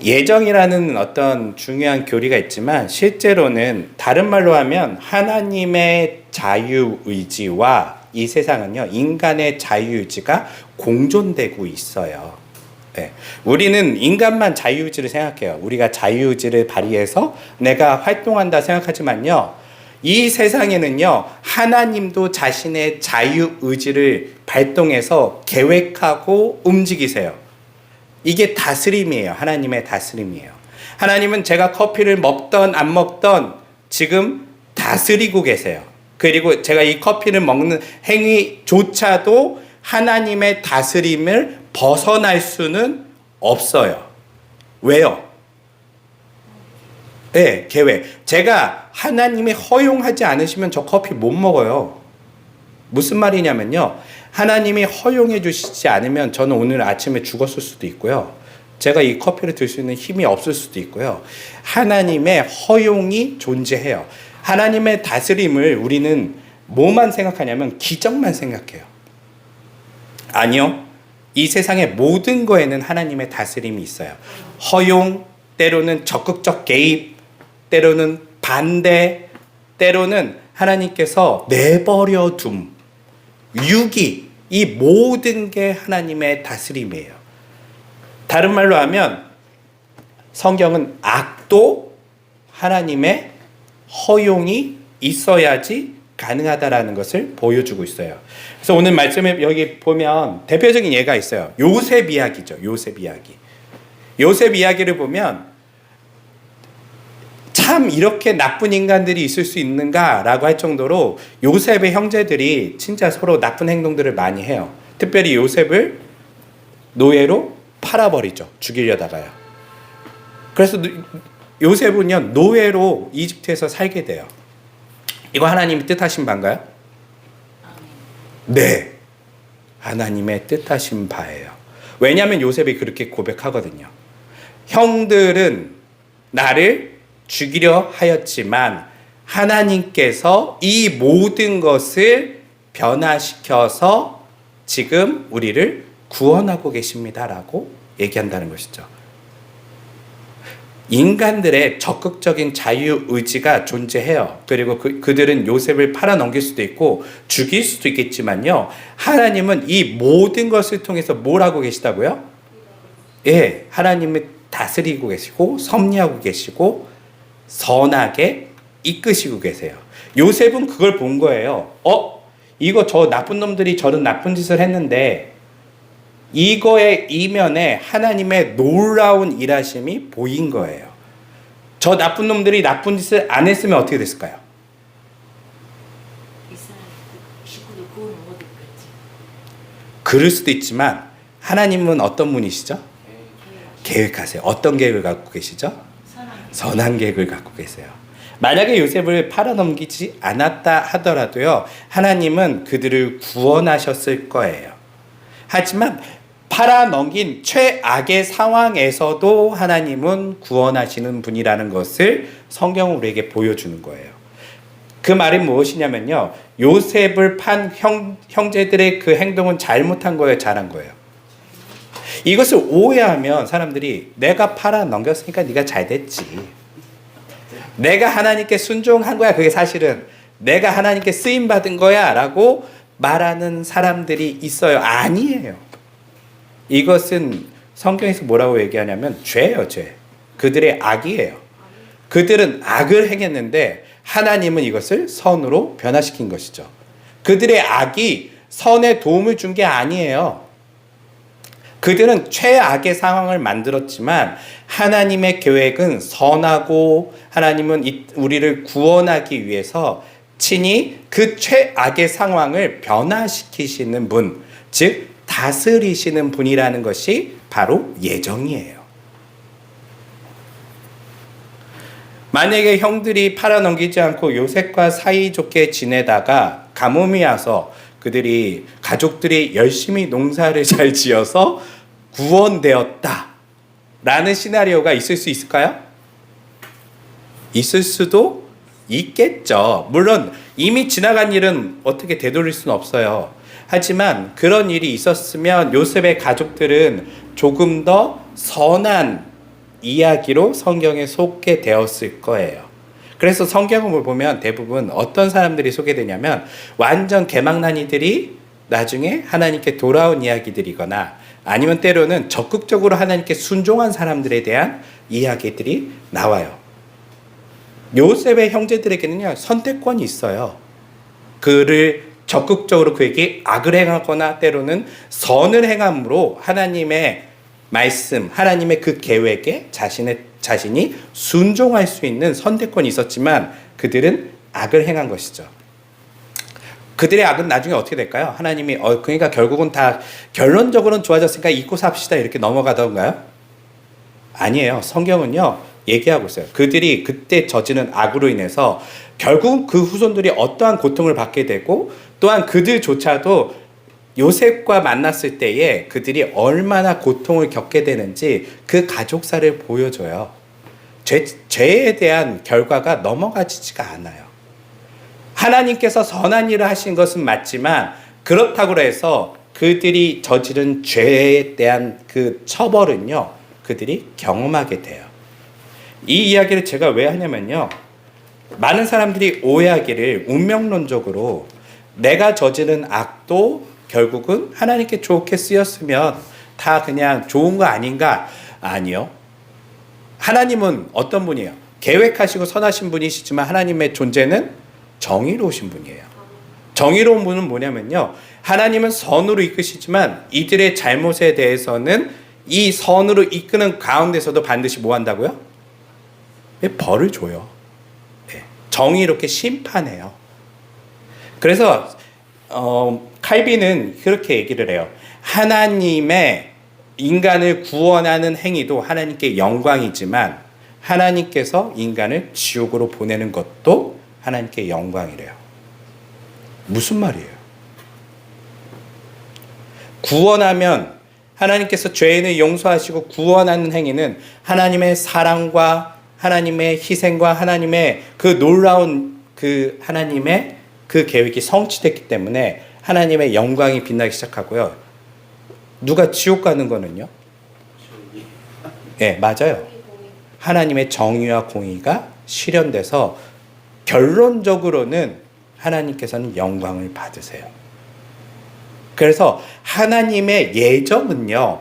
S1: 예정이라는 어떤 중요한 교리가 있지만 실제로는 다른 말로 하면 하나님의 자유의지와 이 세상은요, 인간의 자유의지가 공존되고 있어요. 네. 우리는 인간만 자유의지를 생각해요. 우리가 자유의지를 발휘해서 내가 활동한다 생각하지만요, 이 세상에는요, 하나님도 자신의 자유의지를 발동해서 계획하고 움직이세요. 이게 다스림이에요. 하나님의 다스림이에요. 하나님은 제가 커피를 먹던 안 먹던 지금 다스리고 계세요. 그리고 제가 이 커피를 먹는 행위조차도 하나님의 다스림을 벗어날 수는 없어요. 왜요? 네, 계획. 제가 하나님이 허용하지 않으시면 저 커피 못 먹어요. 무슨 말이냐면요. 하나님이 허용해 주시지 않으면 저는 오늘 아침에 죽었을 수도 있고요. 제가 이 커피를 들 수 있는 힘이 없을 수도 있고요. 하나님의 허용이 존재해요. 하나님의 다스림을 우리는 뭐만 생각하냐면 기적만 생각해요. 아니요. 이 세상의 모든 거에는 하나님의 다스림이 있어요. 허용, 때로는 적극적 개입, 때로는 반대, 때로는 하나님께서 내버려 둠, 유기, 이 모든 게 하나님의 다스림이에요. 다른 말로 하면 성경은 악도 하나님의 허용이 있어야지 가능하다라는 것을 보여주고 있어요. 그래서 오늘 말씀에 여기 보면 대표적인 예가 있어요. 요셉 이야기죠. 요셉 이야기. 요셉 이야기를 보면 참 이렇게 나쁜 인간들이 있을 수 있는가라고 할 정도로 요셉의 형제들이 진짜 서로 나쁜 행동들을 많이 해요. 특별히 요셉을 노예로 팔아버리죠. 죽이려다가요. 그래서 요셉은요 노예로 이집트에서 살게 돼요. 이거 하나님이 뜻하신 바인가요? 네. 하나님의 뜻하신 바예요. 왜냐하면 요셉이 그렇게 고백하거든요. 형들은 나를 죽이려 하였지만 하나님께서 이 모든 것을 변화시켜서 지금 우리를 구원하고 계십니다라고 얘기한다는 것이죠. 인간들의 적극적인 자유의지가 존재해요. 그리고 그들은 요셉을 팔아넘길 수도 있고 죽일 수도 있겠지만요. 하나님은 이 모든 것을 통해서 뭘 하고 계시다고요? 예, 하나님을 다스리고 계시고 섭리하고 계시고 선하게 이끄시고 계세요. 요셉은 그걸 본 거예요. 이거 저 나쁜 놈들이 저런 나쁜 짓을 했는데 이거의 이면에 하나님의 놀라운 일하심이 보인 거예요. 저 나쁜 놈들이 나쁜 짓을 안 했으면 어떻게 됐을까요?
S4: 이스라엘 식구들 구원을 못 했겠지.
S1: 그럴 수도 있지만 하나님은 어떤 분이시죠? 계획하세요. 어떤 계획을 갖고 계시죠? 선한 계획을 갖고 계세요. 만약에 요셉을 팔아넘기지 않았다 하더라도요. 하나님은 그들을 구원하셨을 거예요. 하지만 팔아넘긴 최악의 상황에서도 하나님은 구원하시는 분이라는 것을 성경은 우리에게 보여주는 거예요. 그 말이 무엇이냐면요. 요셉을 판 형제들의 그 행동은 잘못한 거예요? 잘한 거예요? 이것을 오해하면 사람들이 내가 팔아넘겼으니까 네가 잘 됐지. 내가 하나님께 순종한 거야. 그게 사실은 내가 하나님께 쓰임받은 거야 라고 말하는 사람들이 있어요. 아니에요. 이것은 성경에서 뭐라고 얘기하냐면 죄예요. 죄. 그들의 악이에요. 그들은 악을 행했는데 하나님은 이것을 선으로 변화시킨 것이죠. 그들의 악이 선에 도움을 준 게 아니에요. 그들은 최악의 상황을 만들었지만 하나님의 계획은 선하고 하나님은 우리를 구원하기 위해서 친히 그 최악의 상황을 변화시키시는 분, 즉 다스리시는 분이라는 것이 바로 예정이에요. 만약에 형들이 팔아넘기지 않고 요셉과 사이좋게 지내다가 가뭄이 와서 가족들이 열심히 농사를 잘 지어서 구원되었다 라는 시나리오가 있을 수 있을까요? 있을 수도 있겠죠. 물론 이미 지나간 일은 어떻게 되돌릴 수는 없어요. 하지만 그런 일이 있었으면 요셉의 가족들은 조금 더 선한 이야기로 성경에 소개되었을 거예요. 그래서 성경을 보면 대부분 어떤 사람들이 소개되냐면 완전 개망난이들이 나중에 하나님께 돌아온 이야기들이거나 아니면 때로는 적극적으로 하나님께 순종한 사람들에 대한 이야기들이 나와요. 요셉의 형제들에게는요 선택권이 있어요. 그를 적극적으로 그에게 악을 행하거나 때로는 선을 행함으로 하나님의 말씀, 하나님의 그 계획에 자신이 순종할 수 있는 선택권이 있었지만 그들은 악을 행한 것이죠. 그들의 악은 나중에 어떻게 될까요? 하나님이 그러니까 결국은 다 결론적으로는 좋아졌으니까 잊고 삽시다 이렇게 넘어가던가요? 아니에요. 성경은요 얘기하고 있어요. 그들이 그때 저지른 악으로 인해서 결국 그 후손들이 어떠한 고통을 받게 되고 또한 그들조차도 요셉과 만났을 때에 그들이 얼마나 고통을 겪게 되는지 그 가족사를 보여줘요. 죄에 대한 결과가 넘어가지가 않아요. 하나님께서 선한 일을 하신 것은 맞지만 그렇다고 해서 그들이 저지른 죄에 대한 그 처벌은요 그들이 경험하게 돼요. 이 이야기를 제가 왜 하냐면요, 많은 사람들이 오해하기를 운명론적으로 내가 저지른 악도 결국은 하나님께 좋게 쓰였으면 다 그냥 좋은 거 아닌가? 아니요. 하나님은 어떤 분이에요? 계획하시고 선하신 분이시지만 하나님의 존재는 정의로우신 분이에요. 정의로운 분은 뭐냐면요, 하나님은 선으로 이끄시지만 이들의 잘못에 대해서는 이 선으로 이끄는 가운데서도 반드시 뭐 한다고요? 벌을 줘요. 정의롭게 심판해요. 그래서 칼빈은 그렇게 얘기를 해요. 하나님의 인간을 구원하는 행위도 하나님께 영광이지만 하나님께서 인간을 지옥으로 보내는 것도 하나님께 영광이래요. 무슨 말이에요? 구원하면 하나님께서 죄인을 용서하시고 구원하는 행위는 하나님의 사랑과 하나님의 희생과 하나님의 그 놀라운 그 하나님의 그 계획이 성취됐기 때문에 하나님의 영광이 빛나기 시작하고요. 누가 지옥 가는 거는요? 네, 맞아요. 하나님의 정의와 공의가 실현돼서 결론적으로는 하나님께서는 영광을 받으세요. 그래서 하나님의 예정은요,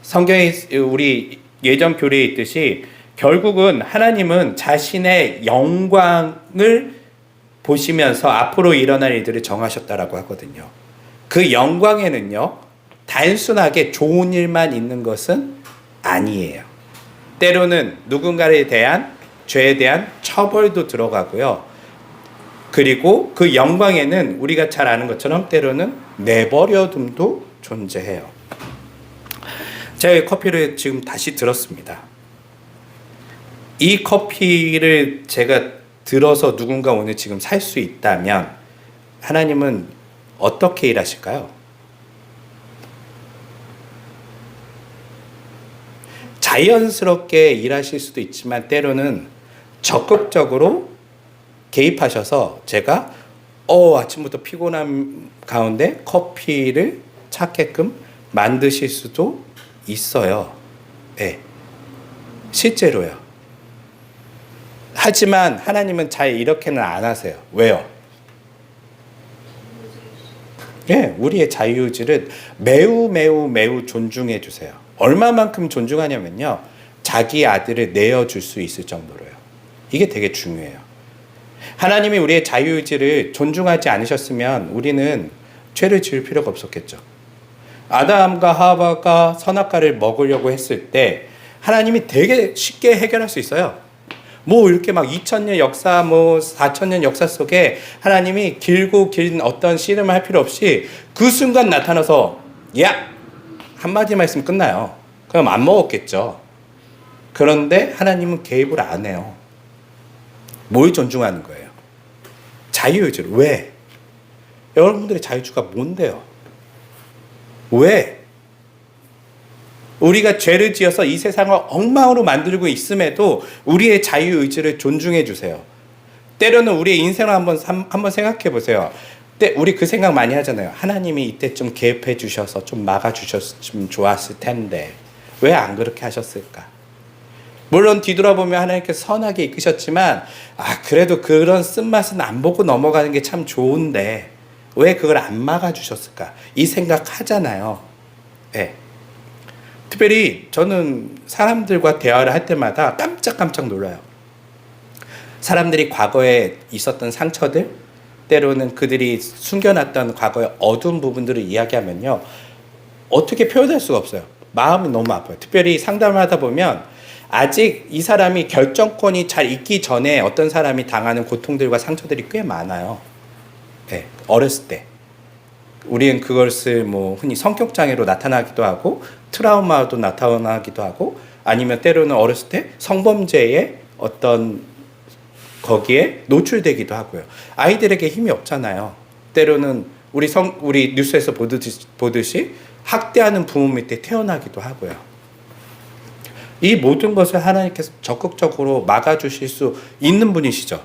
S1: 성경에 우리 예정 교리에 있듯이 결국은 하나님은 자신의 영광을 보시면서 앞으로 일어날 일들을 정하셨다라고 하거든요. 그 영광에는요, 단순하게 좋은 일만 있는 것은 아니에요. 때로는 누군가에 대한 죄에 대한 처벌도 들어가고요. 그리고 그 영광에는 우리가 잘 아는 것처럼 때로는 내버려둠도 존재해요. 제가 커피를 지금 다시 들었습니다. 이 커피를 제가 들어서 누군가 오늘 지금 살 수 있다면 하나님은 어떻게 일하실까요? 자연스럽게 일하실 수도 있지만 때로는 적극적으로 개입하셔서 제가 아침부터 피곤한 가운데 커피를 찾게끔 만드실 수도 있어요. 네. 실제로요. 하지만 하나님은 잘 이렇게는 안 하세요. 왜요? 예, 우리의 자유의지를 매우 존중해 주세요. 얼마만큼 존중하냐면요, 자기 아들을 내어줄 수 있을 정도로요. 이게 되게 중요해요. 하나님이 우리의 자유의지를 존중하지 않으셨으면 우리는 죄를 지을 필요가 없었겠죠. 아담과 하와가 선악과를 먹으려고 했을 때 하나님이 되게 쉽게 해결할 수 있어요. 뭐 이렇게 막 2000년 역사, 4000년 역사 속에 하나님이 길고 긴 어떤 씨름을 할 필요 없이 그 순간 나타나서 한마디만 했으면 끝나요. 그럼 안 먹었겠죠. 그런데 하나님은 개입을 안 해요. 뭘 존중하는 거예요? 자유의지를. 왜? 여러분들의 자유주가 뭔데요? 왜? 우리가 죄를 지어서 이 세상을 엉망으로 만들고 있음에도 우리의 자유의지를 존중해 주세요. 때로는 우리의 인생을 한번 생각해 보세요. 우리 그 생각 많이 하잖아요. 하나님이 이때 좀 개입해 주셔서 좀 막아 주셨으면 좋았을 텐데 왜 안 그렇게 하셨을까? 물론 뒤돌아보면 하나님께서 선하게 이끄셨지만 그래도 그런 쓴맛은 안 보고 넘어가는 게 참 좋은데 왜 그걸 안 막아 주셨을까? 이 생각 하잖아요. 네. 특별히 저는 사람들과 대화를 할 때마다 깜짝깜짝 놀라요. 사람들이 과거에 있었던 상처들, 때로는 그들이 숨겨놨던 과거의 어두운 부분들을 이야기하면요, 어떻게 표현할 수가 없어요. 마음이 너무 아파요. 특별히 상담을 하다 보면 아직 이 사람이 결정권이 잘 있기 전에 어떤 사람이 당하는 고통들과 상처들이 꽤 많아요. 네, 어렸을 때. 우리는 그것을 뭐 흔히 성격 장애로 나타나기도 하고 트라우마도 나타나기도 하고 아니면 때로는 어렸을 때 성범죄의 어떤 거기에 노출되기도 하고요. 아이들에게 힘이 없잖아요. 때로는 우리 뉴스에서 보듯이 학대하는 부모 밑에 태어나기도 하고요. 이 모든 것을 하나님께서 적극적으로 막아주실 수 있는 분이시죠.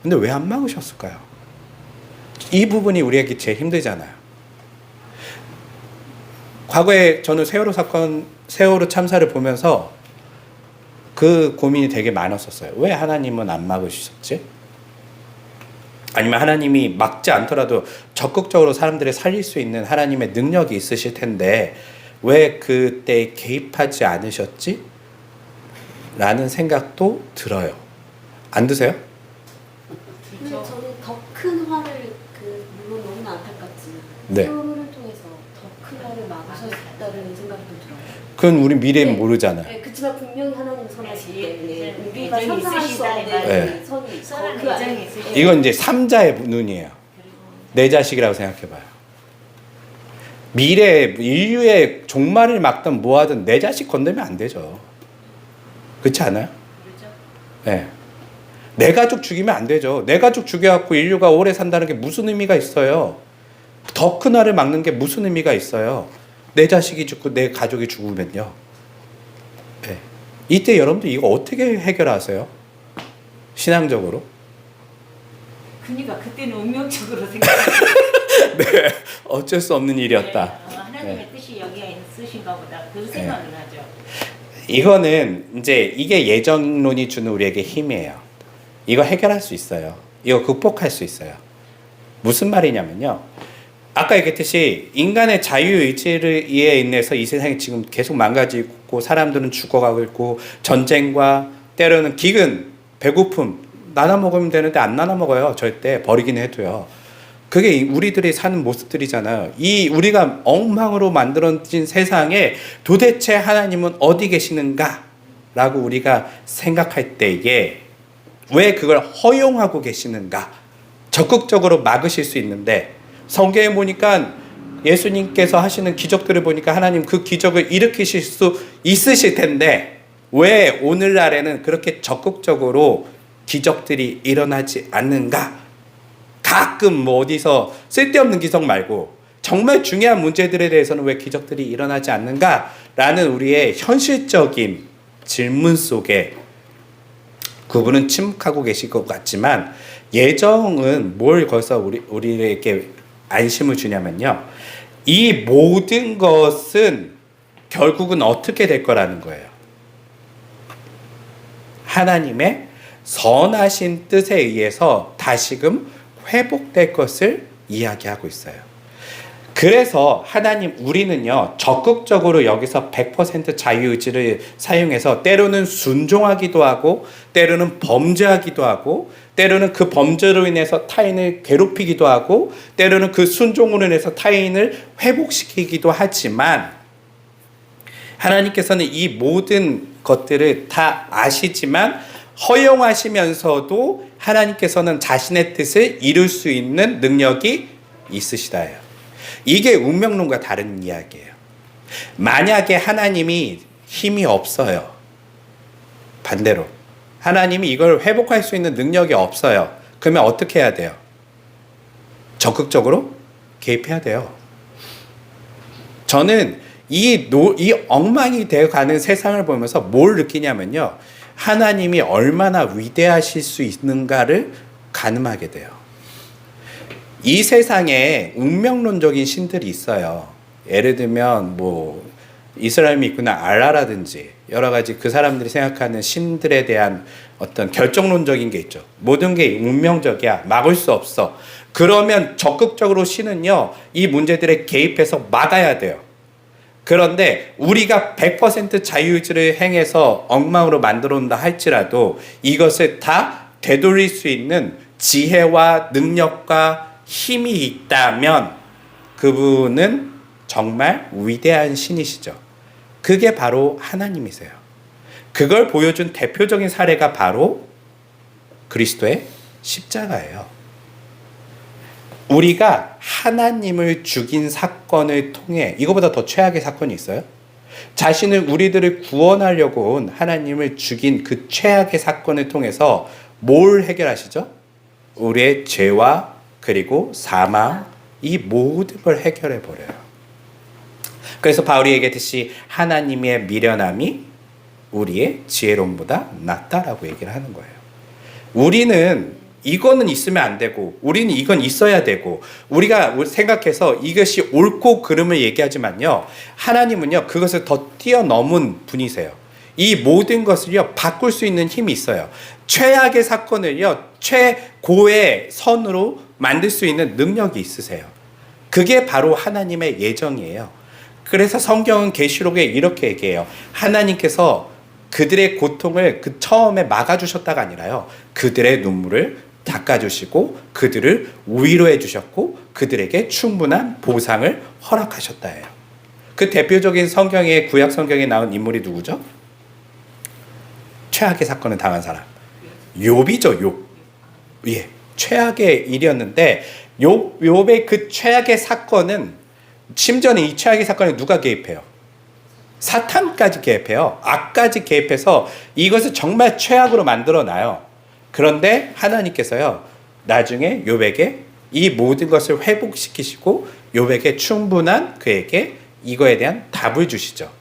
S1: 근데 왜 안 막으셨을까요? 이 부분이 우리에게 제일 힘들잖아요. 과거에 저는 세월호 참사를 보면서 그 고민이 되게 많았었어요. 왜 하나님은 안 막으셨지? 아니면 하나님이 막지 않더라도 적극적으로 사람들을 살릴 수 있는 하나님의 능력이 있으실 텐데 왜 그때 개입하지 않으셨지? 라는 생각도 들어요. 안 드세요?
S5: 근데 저는 더 큰 화를 물론 너무나 안타깝지만
S1: 네.
S5: 세월호를 통해서 더 큰 화를 막으셨다는 생각도 들어요.
S1: 그건 우리 미래는
S5: 네.
S1: 모르잖아요.
S5: 네, 그렇지만 분명히 하나님 선하시기 때문에
S4: 네,
S5: 우리가
S4: 예정이
S5: 상상할 수
S4: 있으시다는
S5: 없는
S1: 네.
S5: 선이
S4: 선한
S5: 그 안에
S4: 예정이 있으시다.
S1: 이건 이제 3자의 눈이에요. 내 자식이라고 생각해봐요. 미래 인류의 종말을 막든 뭐하든 내 자식 건들면 안 되죠. 그렇지 않아요?
S4: 그렇죠.
S1: 네. 내 가족 죽이면 안 되죠. 내 가족 죽여갖고 인류가 오래 산다는 게 무슨 의미가 있어요? 더 큰 화를 막는 게 무슨 의미가 있어요? 내 자식이 죽고 내 가족이 죽으면요. 네. 이때 여러분들 이거 어떻게 해결하세요? 신앙적으로?
S4: 그러니까 그때는 운명적으로 생각해요.
S1: 네. 어쩔 수 없는 일이었다.
S4: 하나님의 뜻이 여기에 있으신가 보다. 그 생각을 하죠.
S1: 이거는 이제 이게 예정론이 주는 우리에게 힘이에요. 이거 해결할 수 있어요. 이거 극복할 수 있어요. 무슨 말이냐면요. 아까 얘기했듯이 인간의 자유의지를 이에 인해서 이 세상이 지금 계속 망가지고 사람들은 죽어가고 있고 전쟁과 때로는 기근, 배고픔 나눠 먹으면 되는데 안 나눠 먹어요. 절대 버리긴 해도요. 그게 우리들이 사는 모습들이잖아요. 이 우리가 엉망으로 만들어진 세상에 도대체 하나님은 어디 계시는가? 라고 우리가 생각할 때에 왜 그걸 허용하고 계시는가? 적극적으로 막으실 수 있는데 성경에 보니까 예수님께서 하시는 기적들을 보니까 하나님 그 기적을 일으키실 수 있으실 텐데 왜 오늘날에는 그렇게 적극적으로 기적들이 일어나지 않는가? 가끔 뭐 어디서 쓸데없는 기적 말고 정말 중요한 문제들에 대해서는 왜 기적들이 일어나지 않는가? 라는 우리의 현실적인 질문 속에 그분은 침묵하고 계실 것 같지만 예정은 뭘 거기서 우리에게 안심을 주냐면요. 이 모든 것은 결국은 어떻게 될 거라는 거예요. 하나님의 선하신 뜻에 의해서 다시금 회복될 것을 이야기하고 있어요. 그래서 우리는요, 적극적으로 여기서 100% 자유의지를 사용해서 때로는 순종하기도 하고, 때로는 범죄하기도 하고, 때로는 그 범죄로 인해서 타인을 괴롭히기도 하고, 때로는 그 순종으로 인해서 타인을 회복시키기도 하지만, 하나님께서는 이 모든 것들을 다 아시지만, 허용하시면서도 하나님께서는 자신의 뜻을 이룰 수 있는 능력이 있으시다예요. 이게 운명론과 다른 이야기예요. 만약에 하나님이 힘이 없어요. 반대로 하나님이 이걸 회복할 수 있는 능력이 없어요. 그러면 어떻게 해야 돼요? 적극적으로 개입해야 돼요. 저는 이 엉망이 되어가는 세상을 보면서 뭘 느끼냐면요. 하나님이 얼마나 위대하실 수 있는가를 가늠하게 돼요. 이 세상에 운명론적인 신들이 있어요. 예를 들면 뭐 이스라엘 믿거나 알라라든지 여러 가지 그 사람들이 생각하는 신들에 대한 어떤 결정론적인 게 있죠. 모든 게 운명적이야. 막을 수 없어. 그러면 적극적으로 신은요, 이 문제들에 개입해서 막아야 돼요. 그런데 우리가 100% 자유의지를 행해서 엉망으로 만들어 온다 할지라도 이것을 다 되돌릴 수 있는 지혜와 능력과 힘이 있다면 그분은 정말 위대한 신이시죠. 그게 바로 하나님이세요. 그걸 보여준 대표적인 사례가 바로 그리스도의 십자가예요. 우리가 하나님을 죽인 사건을 통해 이거보다 더 최악의 사건이 있어요? 자신을 우리들을 구원하려고 온 하나님을 죽인 그 최악의 사건을 통해서 뭘 해결하시죠? 우리의 죄와 그리고 사망 이 모든 걸 해결해 버려요. 그래서 바울이 얘기했듯이 하나님의 미련함이 우리의 지혜로움보다 낫다라고 얘기를 하는 거예요. 우리는 이거는 있으면 안 되고 우리는 이건 있어야 되고 우리가 생각해서 이것이 옳고 그름을 얘기하지만요, 하나님은요 그것을 더 뛰어넘은 분이세요. 이 모든 것을요 바꿀 수 있는 힘이 있어요. 최악의 사건을요 최고의 선으로 만들 수 있는 능력이 있으세요. 그게 바로 하나님의 예정이에요. 그래서 성경은 계시록에 이렇게 얘기해요. 하나님께서 그들의 고통을 그 처음에 막아주셨다가 아니라요, 그들의 눈물을 닦아주시고 그들을 위로해 주셨고 그들에게 충분한 보상을 허락하셨다예요. 그 대표적인 성경의 구약 성경에 나온 인물이 누구죠? 최악의 사건을 당한 사람, 욥이죠. 욥. 예, 최악의 일이었는데 욥의 그 최악의 사건은 심지어는 이 최악의 사건에 누가 개입해요? 사탄까지 개입해요. 악까지 개입해서 이것을 정말 최악으로 만들어놔요. 그런데 하나님께서요 나중에 욥에게 이 모든 것을 회복시키시고 욥에게 충분한 그에게 이거에 대한 답을 주시죠.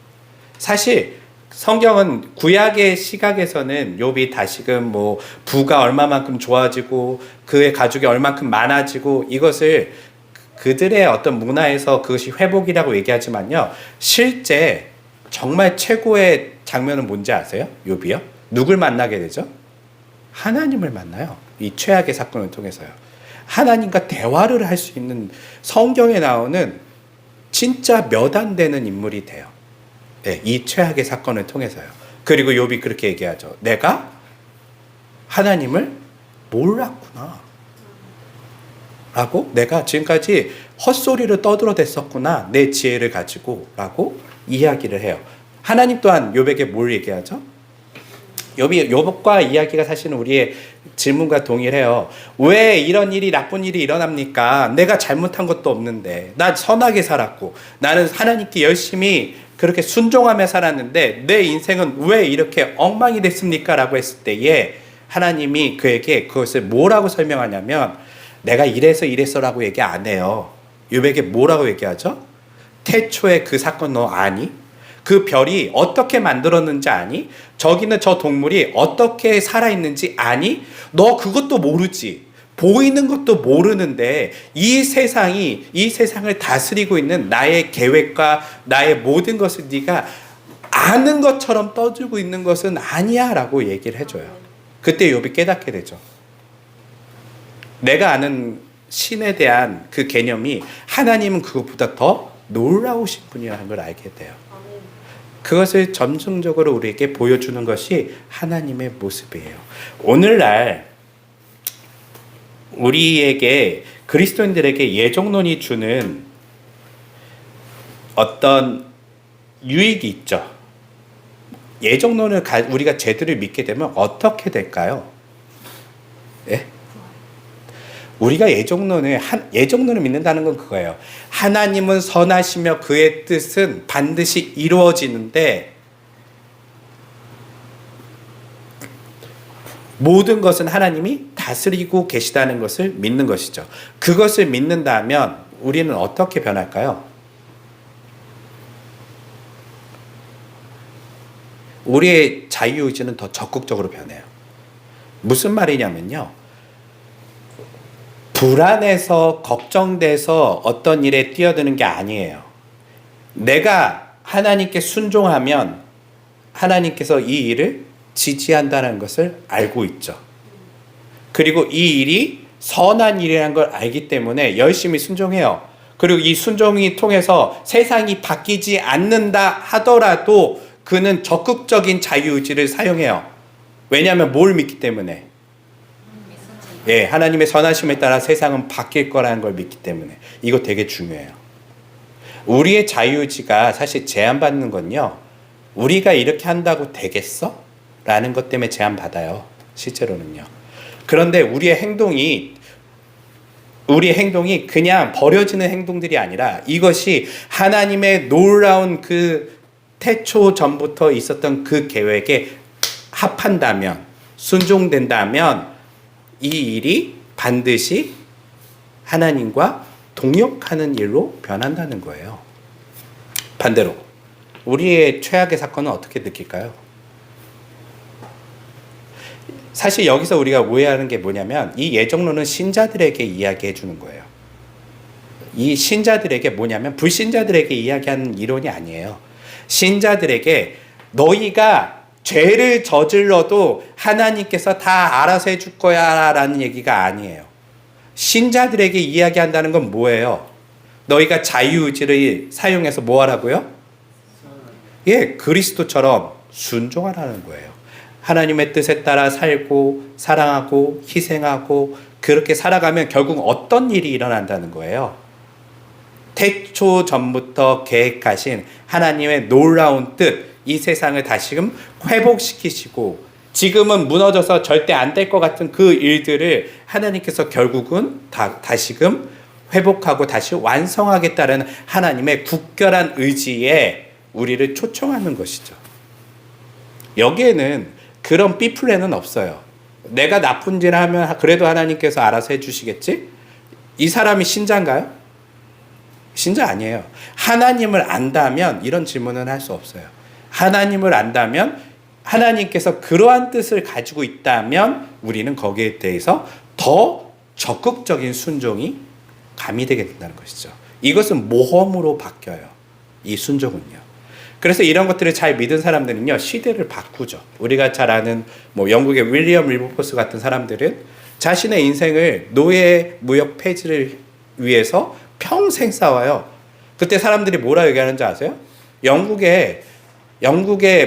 S1: 사실 성경은 구약의 시각에서는 욥이 다시금 뭐 부가 얼마만큼 좋아지고 그의 가족이 얼만큼 많아지고 이것을 그들의 어떤 문화에서 그것이 회복이라고 얘기하지만요, 실제 정말 최고의 장면은 뭔지 아세요? 욥이요? 누굴 만나게 되죠? 하나님을 만나요. 이 최악의 사건을 통해서요. 하나님과 대화를 할 수 있는 성경에 나오는 진짜 몇 안 되는 인물이 돼요. 네, 이 최악의 사건을 통해서요. 그리고 욥이 그렇게 얘기하죠. 내가 하나님을 몰랐구나 라고, 내가 지금까지 헛소리를 떠들어댔었구나 내 지혜를 가지고 라고 이야기를 해요. 하나님 또한 욥에게 뭘 얘기하죠? 욥과 이야기가 사실은 우리의 질문과 동일해요. 왜 이런 일이, 나쁜 일이 일어납니까? 내가 잘못한 것도 없는데, 난 선하게 살았고 나는 하나님께 열심히 그렇게 순종하며 살았는데 내 인생은 왜 이렇게 엉망이 됐습니까? 라고 했을 때에 하나님이 그에게 그것을 뭐라고 설명하냐면, 내가 이래서 이랬어라고 얘기 안 해요. 욥에게 뭐라고 얘기하죠? 태초에 그 사건 너 아니? 그 별이 어떻게 만들었는지 아니? 저기는 저 동물이 어떻게 살아있는지 아니? 너 그것도 모르지. 보이는 것도 모르는데 이 세상을 다스리고 있는 나의 계획과 나의 모든 것을 네가 아는 것처럼 떠들고 있는 것은 아니야 라고 얘기를 해줘요. 그때 욥이 깨닫게 되죠. 내가 아는 신에 대한 그 개념이 하나님은 그것보다 더 놀라우신 분이라는 걸 알게 돼요. 그것을 점증적으로 우리에게 보여주는 것이 하나님의 모습이에요. 오늘날 우리에게, 그리스도인들에게 예정론이 주는 어떤 유익이 있죠. 예정론을 우리가 제대로 믿게 되면 어떻게 될까요? 예? 우리가 예정론을 믿는다는 건 그거예요. 하나님은 선하시며 그의 뜻은 반드시 이루어지는데 모든 것은 하나님이 다스리고 계시다는 것을 믿는 것이죠. 그것을 믿는다면 우리는 어떻게 변할까요? 우리의 자유의지는 더 적극적으로 변해요. 무슨 말이냐면요, 불안해서 걱정돼서 어떤 일에 뛰어드는 게 아니에요. 내가 하나님께 순종하면 하나님께서 이 일을 지지한다는 것을 알고 있죠. 그리고 이 일이 선한 일이라는 걸 알기 때문에 열심히 순종해요. 그리고 이 순종이 통해서 세상이 바뀌지 않는다 하더라도 그는 적극적인 자유의지를 사용해요. 왜냐하면 뭘 믿기 때문에? 예, 하나님의 선하심에 따라 세상은 바뀔 거라는 걸 믿기 때문에. 이거 되게 중요해요. 우리의 자유의지가 사실 제한받는 건요, 우리가 이렇게 한다고 되겠어? 라는 것 때문에 제한받아요. 실제로는요. 그런데 우리의 행동이 우리의 행동이 그냥 버려지는 행동들이 아니라 이것이 하나님의 놀라운 그 태초 전부터 있었던 그 계획에 합한다면, 순종된다면 이 일이 반드시 하나님과 동역하는 일로 변한다는 거예요. 반대로 우리의 최악의 사건은 어떻게 느낄까요? 사실 여기서 우리가 오해하는 게 뭐냐면 이 예정론은 신자들에게 이야기해 주는 거예요. 이 신자들에게 뭐냐면 불신자들에게 이야기하는 이론이 아니에요. 신자들에게 너희가 죄를 저질러도 하나님께서 다 알아서 해줄 거야 라는 얘기가 아니에요. 신자들에게 이야기한다는 건 뭐예요? 너희가 자유의지를 사용해서 뭐 하라고요? 예, 그리스도처럼 순종하라는 거예요. 하나님의 뜻에 따라 살고 사랑하고 희생하고 그렇게 살아가면 결국 어떤 일이 일어난다는 거예요? 태초 전부터 계획하신 하나님의 놀라운 뜻, 이 세상을 다시금 회복시키시고 지금은 무너져서 절대 안 될 것 같은 그 일들을 하나님께서 결국은 다시금 회복하고 다시 완성하겠다는 하나님의 굳건한 의지에 우리를 초청하는 것이죠. 여기에는 그런 B플랜은 없어요. 내가 나쁜 짓을 하면 그래도 하나님께서 알아서 해주시겠지? 이 사람이 신자인가요? 신자 아니에요. 하나님을 안다면 이런 질문은 할 수 없어요. 하나님을 안다면 하나님께서 그러한 뜻을 가지고 있다면 우리는 거기에 대해서 더 적극적인 순종이 가미되게 된다는 것이죠. 이것은 모험으로 바뀌어요. 이 순종은요. 그래서 이런 것들을 잘 믿은 사람들은요, 시대를 바꾸죠. 우리가 잘 아는 영국의 윌리엄 윌버포스 같은 사람들은 자신의 인생을 노예 무역 폐지를 위해서 평생 싸워요. 그때 사람들이 뭐라 얘기하는지 아세요? 영국의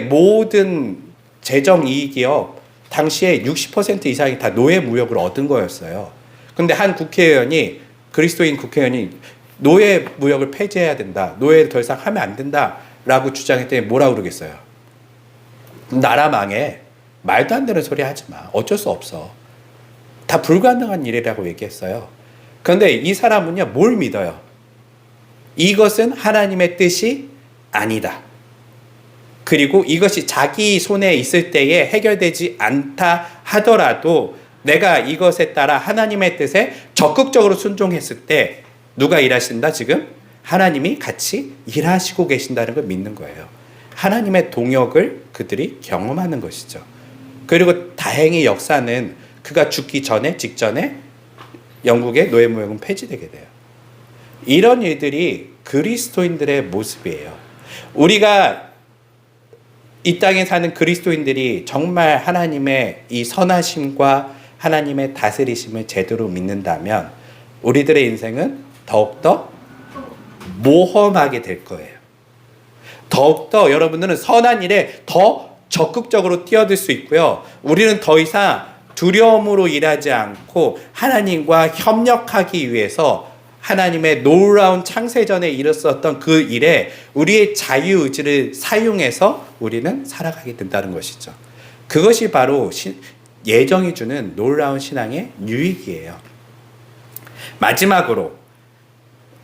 S1: 모든 재정 이익이요, 당시에 60% 이상이 다 노예 무역을 얻은 거였어요. 근데 한 국회의원이, 그리스도인 국회의원이 노예 무역을 폐지해야 된다, 노예를 더 이상 하면 안 된다 라고 주장했더니 뭐라 그러겠어요? 나라 망해. 말도 안 되는 소리 하지 마. 어쩔 수 없어. 다 불가능한 일이라고 얘기했어요. 그런데 이 사람은요, 뭘 믿어요? 이것은 하나님의 뜻이 아니다. 그리고 이것이 자기 손에 있을 때에 해결되지 않다 하더라도 내가 이것에 따라 하나님의 뜻에 적극적으로 순종했을 때 누가 일하신다 지금? 하나님이 같이 일하시고 계신다는 걸 믿는 거예요. 하나님의 동역을 그들이 경험하는 것이죠. 그리고 다행히 역사는 그가 죽기 전에, 직전에 영국의 노예무역은 폐지되게 돼요. 이런 일들이 그리스도인들의 모습이에요. 우리가 이 땅에 사는 그리스도인들이 정말 하나님의 이 선하심과 하나님의 다스리심을 제대로 믿는다면 우리들의 인생은 더욱더 모험하게 될 거예요. 더욱더 여러분들은 선한 일에 더 적극적으로 뛰어들 수 있고요. 우리는 더 이상 두려움으로 일하지 않고 하나님과 협력하기 위해서 하나님의 놀라운 창세전에 일었었던 그 일에 우리의 자유의지를 사용해서 우리는 살아가게 된다는 것이죠. 그것이 바로 예정이 주는 놀라운 신앙의 유익이에요. 마지막으로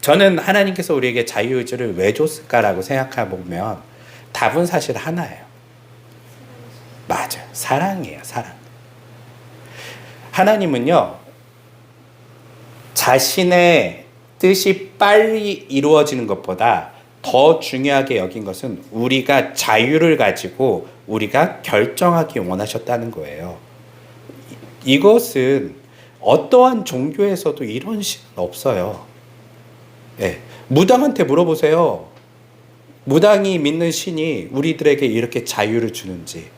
S1: 저는 하나님께서 우리에게 자유의지를 왜 줬을까라고 생각해 보면 답은 사실 하나예요. 맞아요. 사랑이에요. 사랑. 하나님은요, 자신의 뜻이 빨리 이루어지는 것보다 더 중요하게 여긴 것은 우리가 자유를 가지고 우리가 결정하기 원하셨다는 거예요. 이것은 어떠한 종교에서도 이런 신은 없어요. 네. 무당한테 물어보세요. 무당이 믿는 신이 우리들에게 이렇게 자유를 주는지.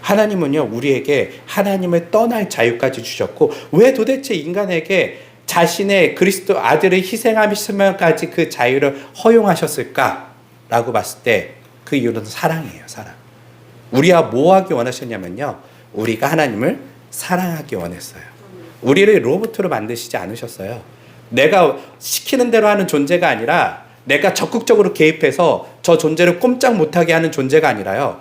S1: 하나님은요, 우리에게 하나님을 떠날 자유까지 주셨고, 왜 도대체 인간에게 자신의 그리스도 아들을 희생하시면까지 그 자유를 허용하셨을까라고 봤을 때 그 이유는 사랑이에요. 사랑. 우리가 뭐 하기 원하셨냐면요, 우리가 하나님을 사랑하기 원했어요. 우리를 로봇으로 만드시지 않으셨어요. 내가 시키는 대로 하는 존재가 아니라 내가 적극적으로 개입해서 저 존재를 꼼짝 못하게 하는 존재가 아니라요,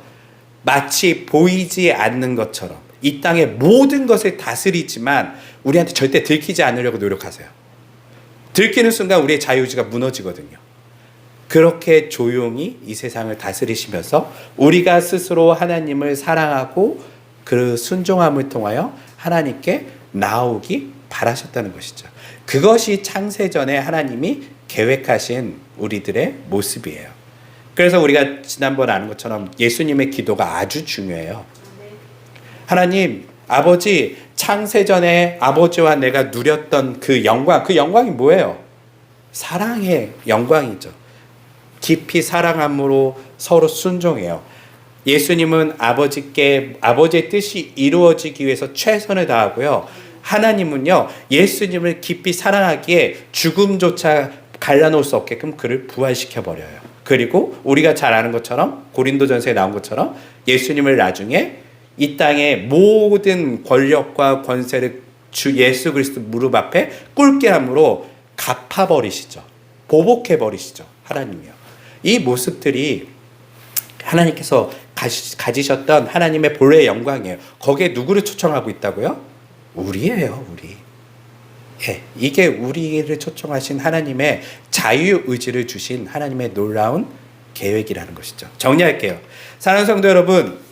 S1: 마치 보이지 않는 것처럼 이 땅의 모든 것을 다스리지만 우리한테 절대 들키지 않으려고 노력하세요. 들키는 순간 우리의 자유의지가 무너지거든요. 그렇게 조용히 이 세상을 다스리시면서 우리가 스스로 하나님을 사랑하고 그 순종함을 통하여 하나님께 나오기 바라셨다는 것이죠. 그것이 창세전에 하나님이 계획하신 우리들의 모습이에요. 그래서 우리가 지난번에 아는 것처럼 예수님의 기도가 아주 중요해요. 하나님, 아버지, 창세전에 아버지와 내가 누렸던 그 영광이 뭐예요? 사랑의 영광이죠. 깊이 사랑함으로 서로 순종해요. 예수님은 아버지의 뜻이 이루어지기 위해서 최선을 다하고요. 하나님은요, 예수님을 깊이 사랑하기에 죽음조차 갈라놓을 수 없게끔 그를 부활시켜버려요. 그리고 우리가 잘 아는 것처럼 고린도전서에 나온 것처럼 예수님을 나중에 이 땅의 모든 권력과 권세를 주 예수 그리스도 무릎 앞에 꿇게 함으로 갚아버리시죠. 보복해버리시죠. 하나님이요. 이 모습들이 하나님께서 가지셨던 하나님의 본래의 영광이에요. 거기에 누구를 초청하고 있다고요? 우리예요, 우리. 예, 이게 우리를 초청하신 하나님의 자유의지를 주신 하나님의 놀라운 계획이라는 것이죠. 정리할게요. 사랑하는 성도 여러분,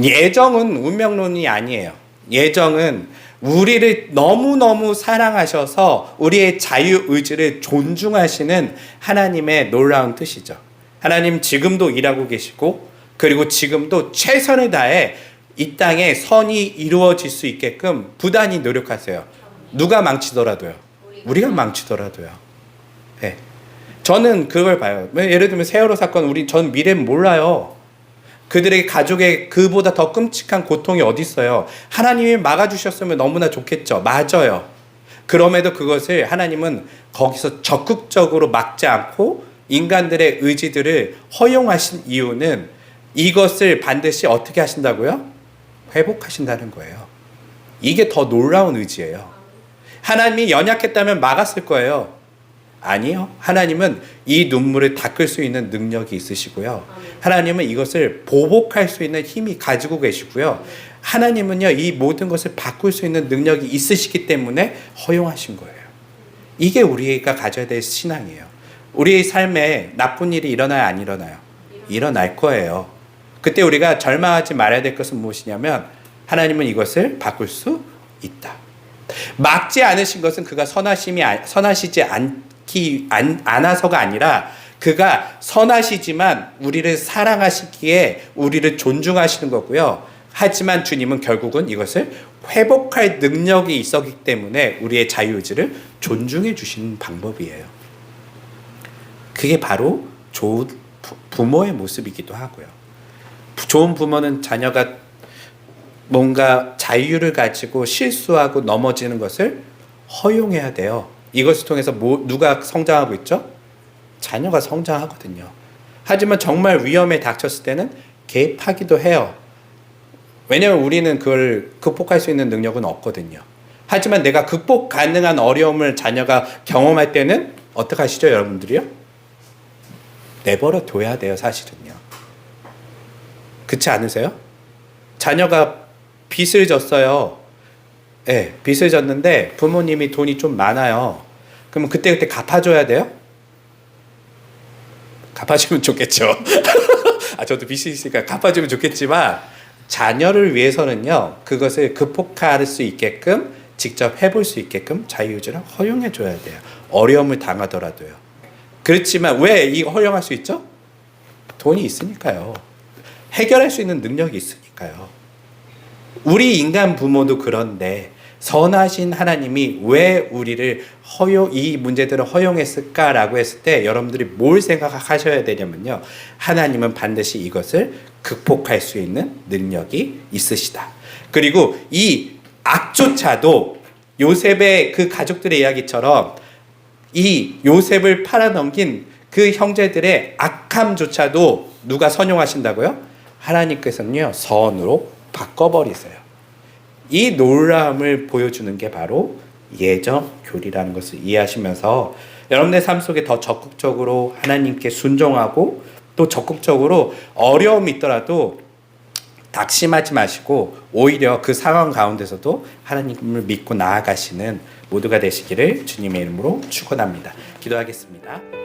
S1: 예정은 운명론이 아니에요. 예정은 우리를 너무너무 사랑하셔서 우리의 자유의지를 존중하시는 하나님의 놀라운 뜻이죠. 하나님 지금도 일하고 계시고, 그리고 지금도 최선을 다해 이 땅에 선이 이루어질 수 있게끔 부단히 노력하세요. 누가 망치더라도요. 우리가 망치더라도요. 네. 저는 그걸 봐요. 예를 들면 세월호 사건, 전 미래는 몰라요. 그들의 가족의 그보다 더 끔찍한 고통이 어디 있어요. 하나님이 막아주셨으면 너무나 좋겠죠. 맞아요. 그럼에도 그것을 하나님은 거기서 적극적으로 막지 않고 인간들의 의지들을 허용하신 이유는 이것을 반드시 어떻게 하신다고요? 회복하신다는 거예요. 이게 더 놀라운 의지예요. 하나님이 연약했다면 막았을 거예요. 아니요. 하나님은 이 눈물을 닦을 수 있는 능력이 있으시고요. 하나님은 이것을 보복할 수 있는 힘이 가지고 계시고요. 하나님은요, 이 모든 것을 바꿀 수 있는 능력이 있으시기 때문에 허용하신 거예요. 이게 우리가 가져야 될 신앙이에요. 우리의 삶에 나쁜 일이 일어나요, 안 일어나요? 일어날 거예요. 그때 우리가 절망하지 말아야 될 것은 무엇이냐면 하나님은 이것을 바꿀 수 있다. 막지 않으신 것은 그가 선하시지 않아서가 아니라 그가 선하시지만 우리를 사랑하시기에 우리를 존중하시는 거고요. 하지만 주님은 결국은 이것을 회복할 능력이 있었기 때문에 우리의 자유의지를 존중해 주시는 방법이에요. 그게 바로 좋은 부모의 모습이기도 하고요. 좋은 부모는 자녀가 뭔가 자유를 가지고 실수하고 넘어지는 것을 허용해야 돼요. 이것을 통해서 누가 성장하고 있죠? 자녀가 성장하거든요. 하지만 정말 위험에 닥쳤을 때는 개입하기도 해요. 왜냐하면 우리는 그걸 극복할 수 있는 능력은 없거든요. 하지만 내가 극복 가능한 어려움을 자녀가 경험할 때는 어떻게 하시죠, 여러분들이요? 내버려 둬야 돼요, 사실은요. 그렇지 않으세요? 자녀가 빚을 졌어요. 네, 빚을 졌는데 부모님이 돈이 좀 많아요. 그러면 그때 갚아줘야 돼요? 갚아주면 좋겠죠. 저도 빚이 있으니까 갚아주면 좋겠지만 자녀를 위해서는요, 그것을 극복할 수 있게끔 직접 해볼 수 있게끔 자유의지를 허용해 줘야 돼요. 어려움을 당하더라도요. 그렇지만 왜 이거 허용할 수 있죠? 돈이 있으니까요. 해결할 수 있는 능력이 있으니까요. 우리 인간 부모도 그런데 선하신 하나님이 왜 우리를 이 문제들을 허용했을까라고 했을 때 여러분들이 뭘 생각하셔야 되냐면요. 하나님은 반드시 이것을 극복할 수 있는 능력이 있으시다. 그리고 이 악조차도 요셉의 그 가족들의 이야기처럼 이 요셉을 팔아넘긴 그 형제들의 악함조차도 누가 선용하신다고요? 하나님께서는요, 선으로 바꿔버리세요. 이 놀라움을 보여주는 게 바로 예정교리라는 것을 이해하시면서 여러분의 삶 속에 더 적극적으로 하나님께 순종하고 또 적극적으로 어려움이 있더라도 낙심하지 마시고 오히려 그 상황 가운데서도 하나님을 믿고 나아가시는 모두가 되시기를 주님의 이름으로 축원합니다. 기도하겠습니다.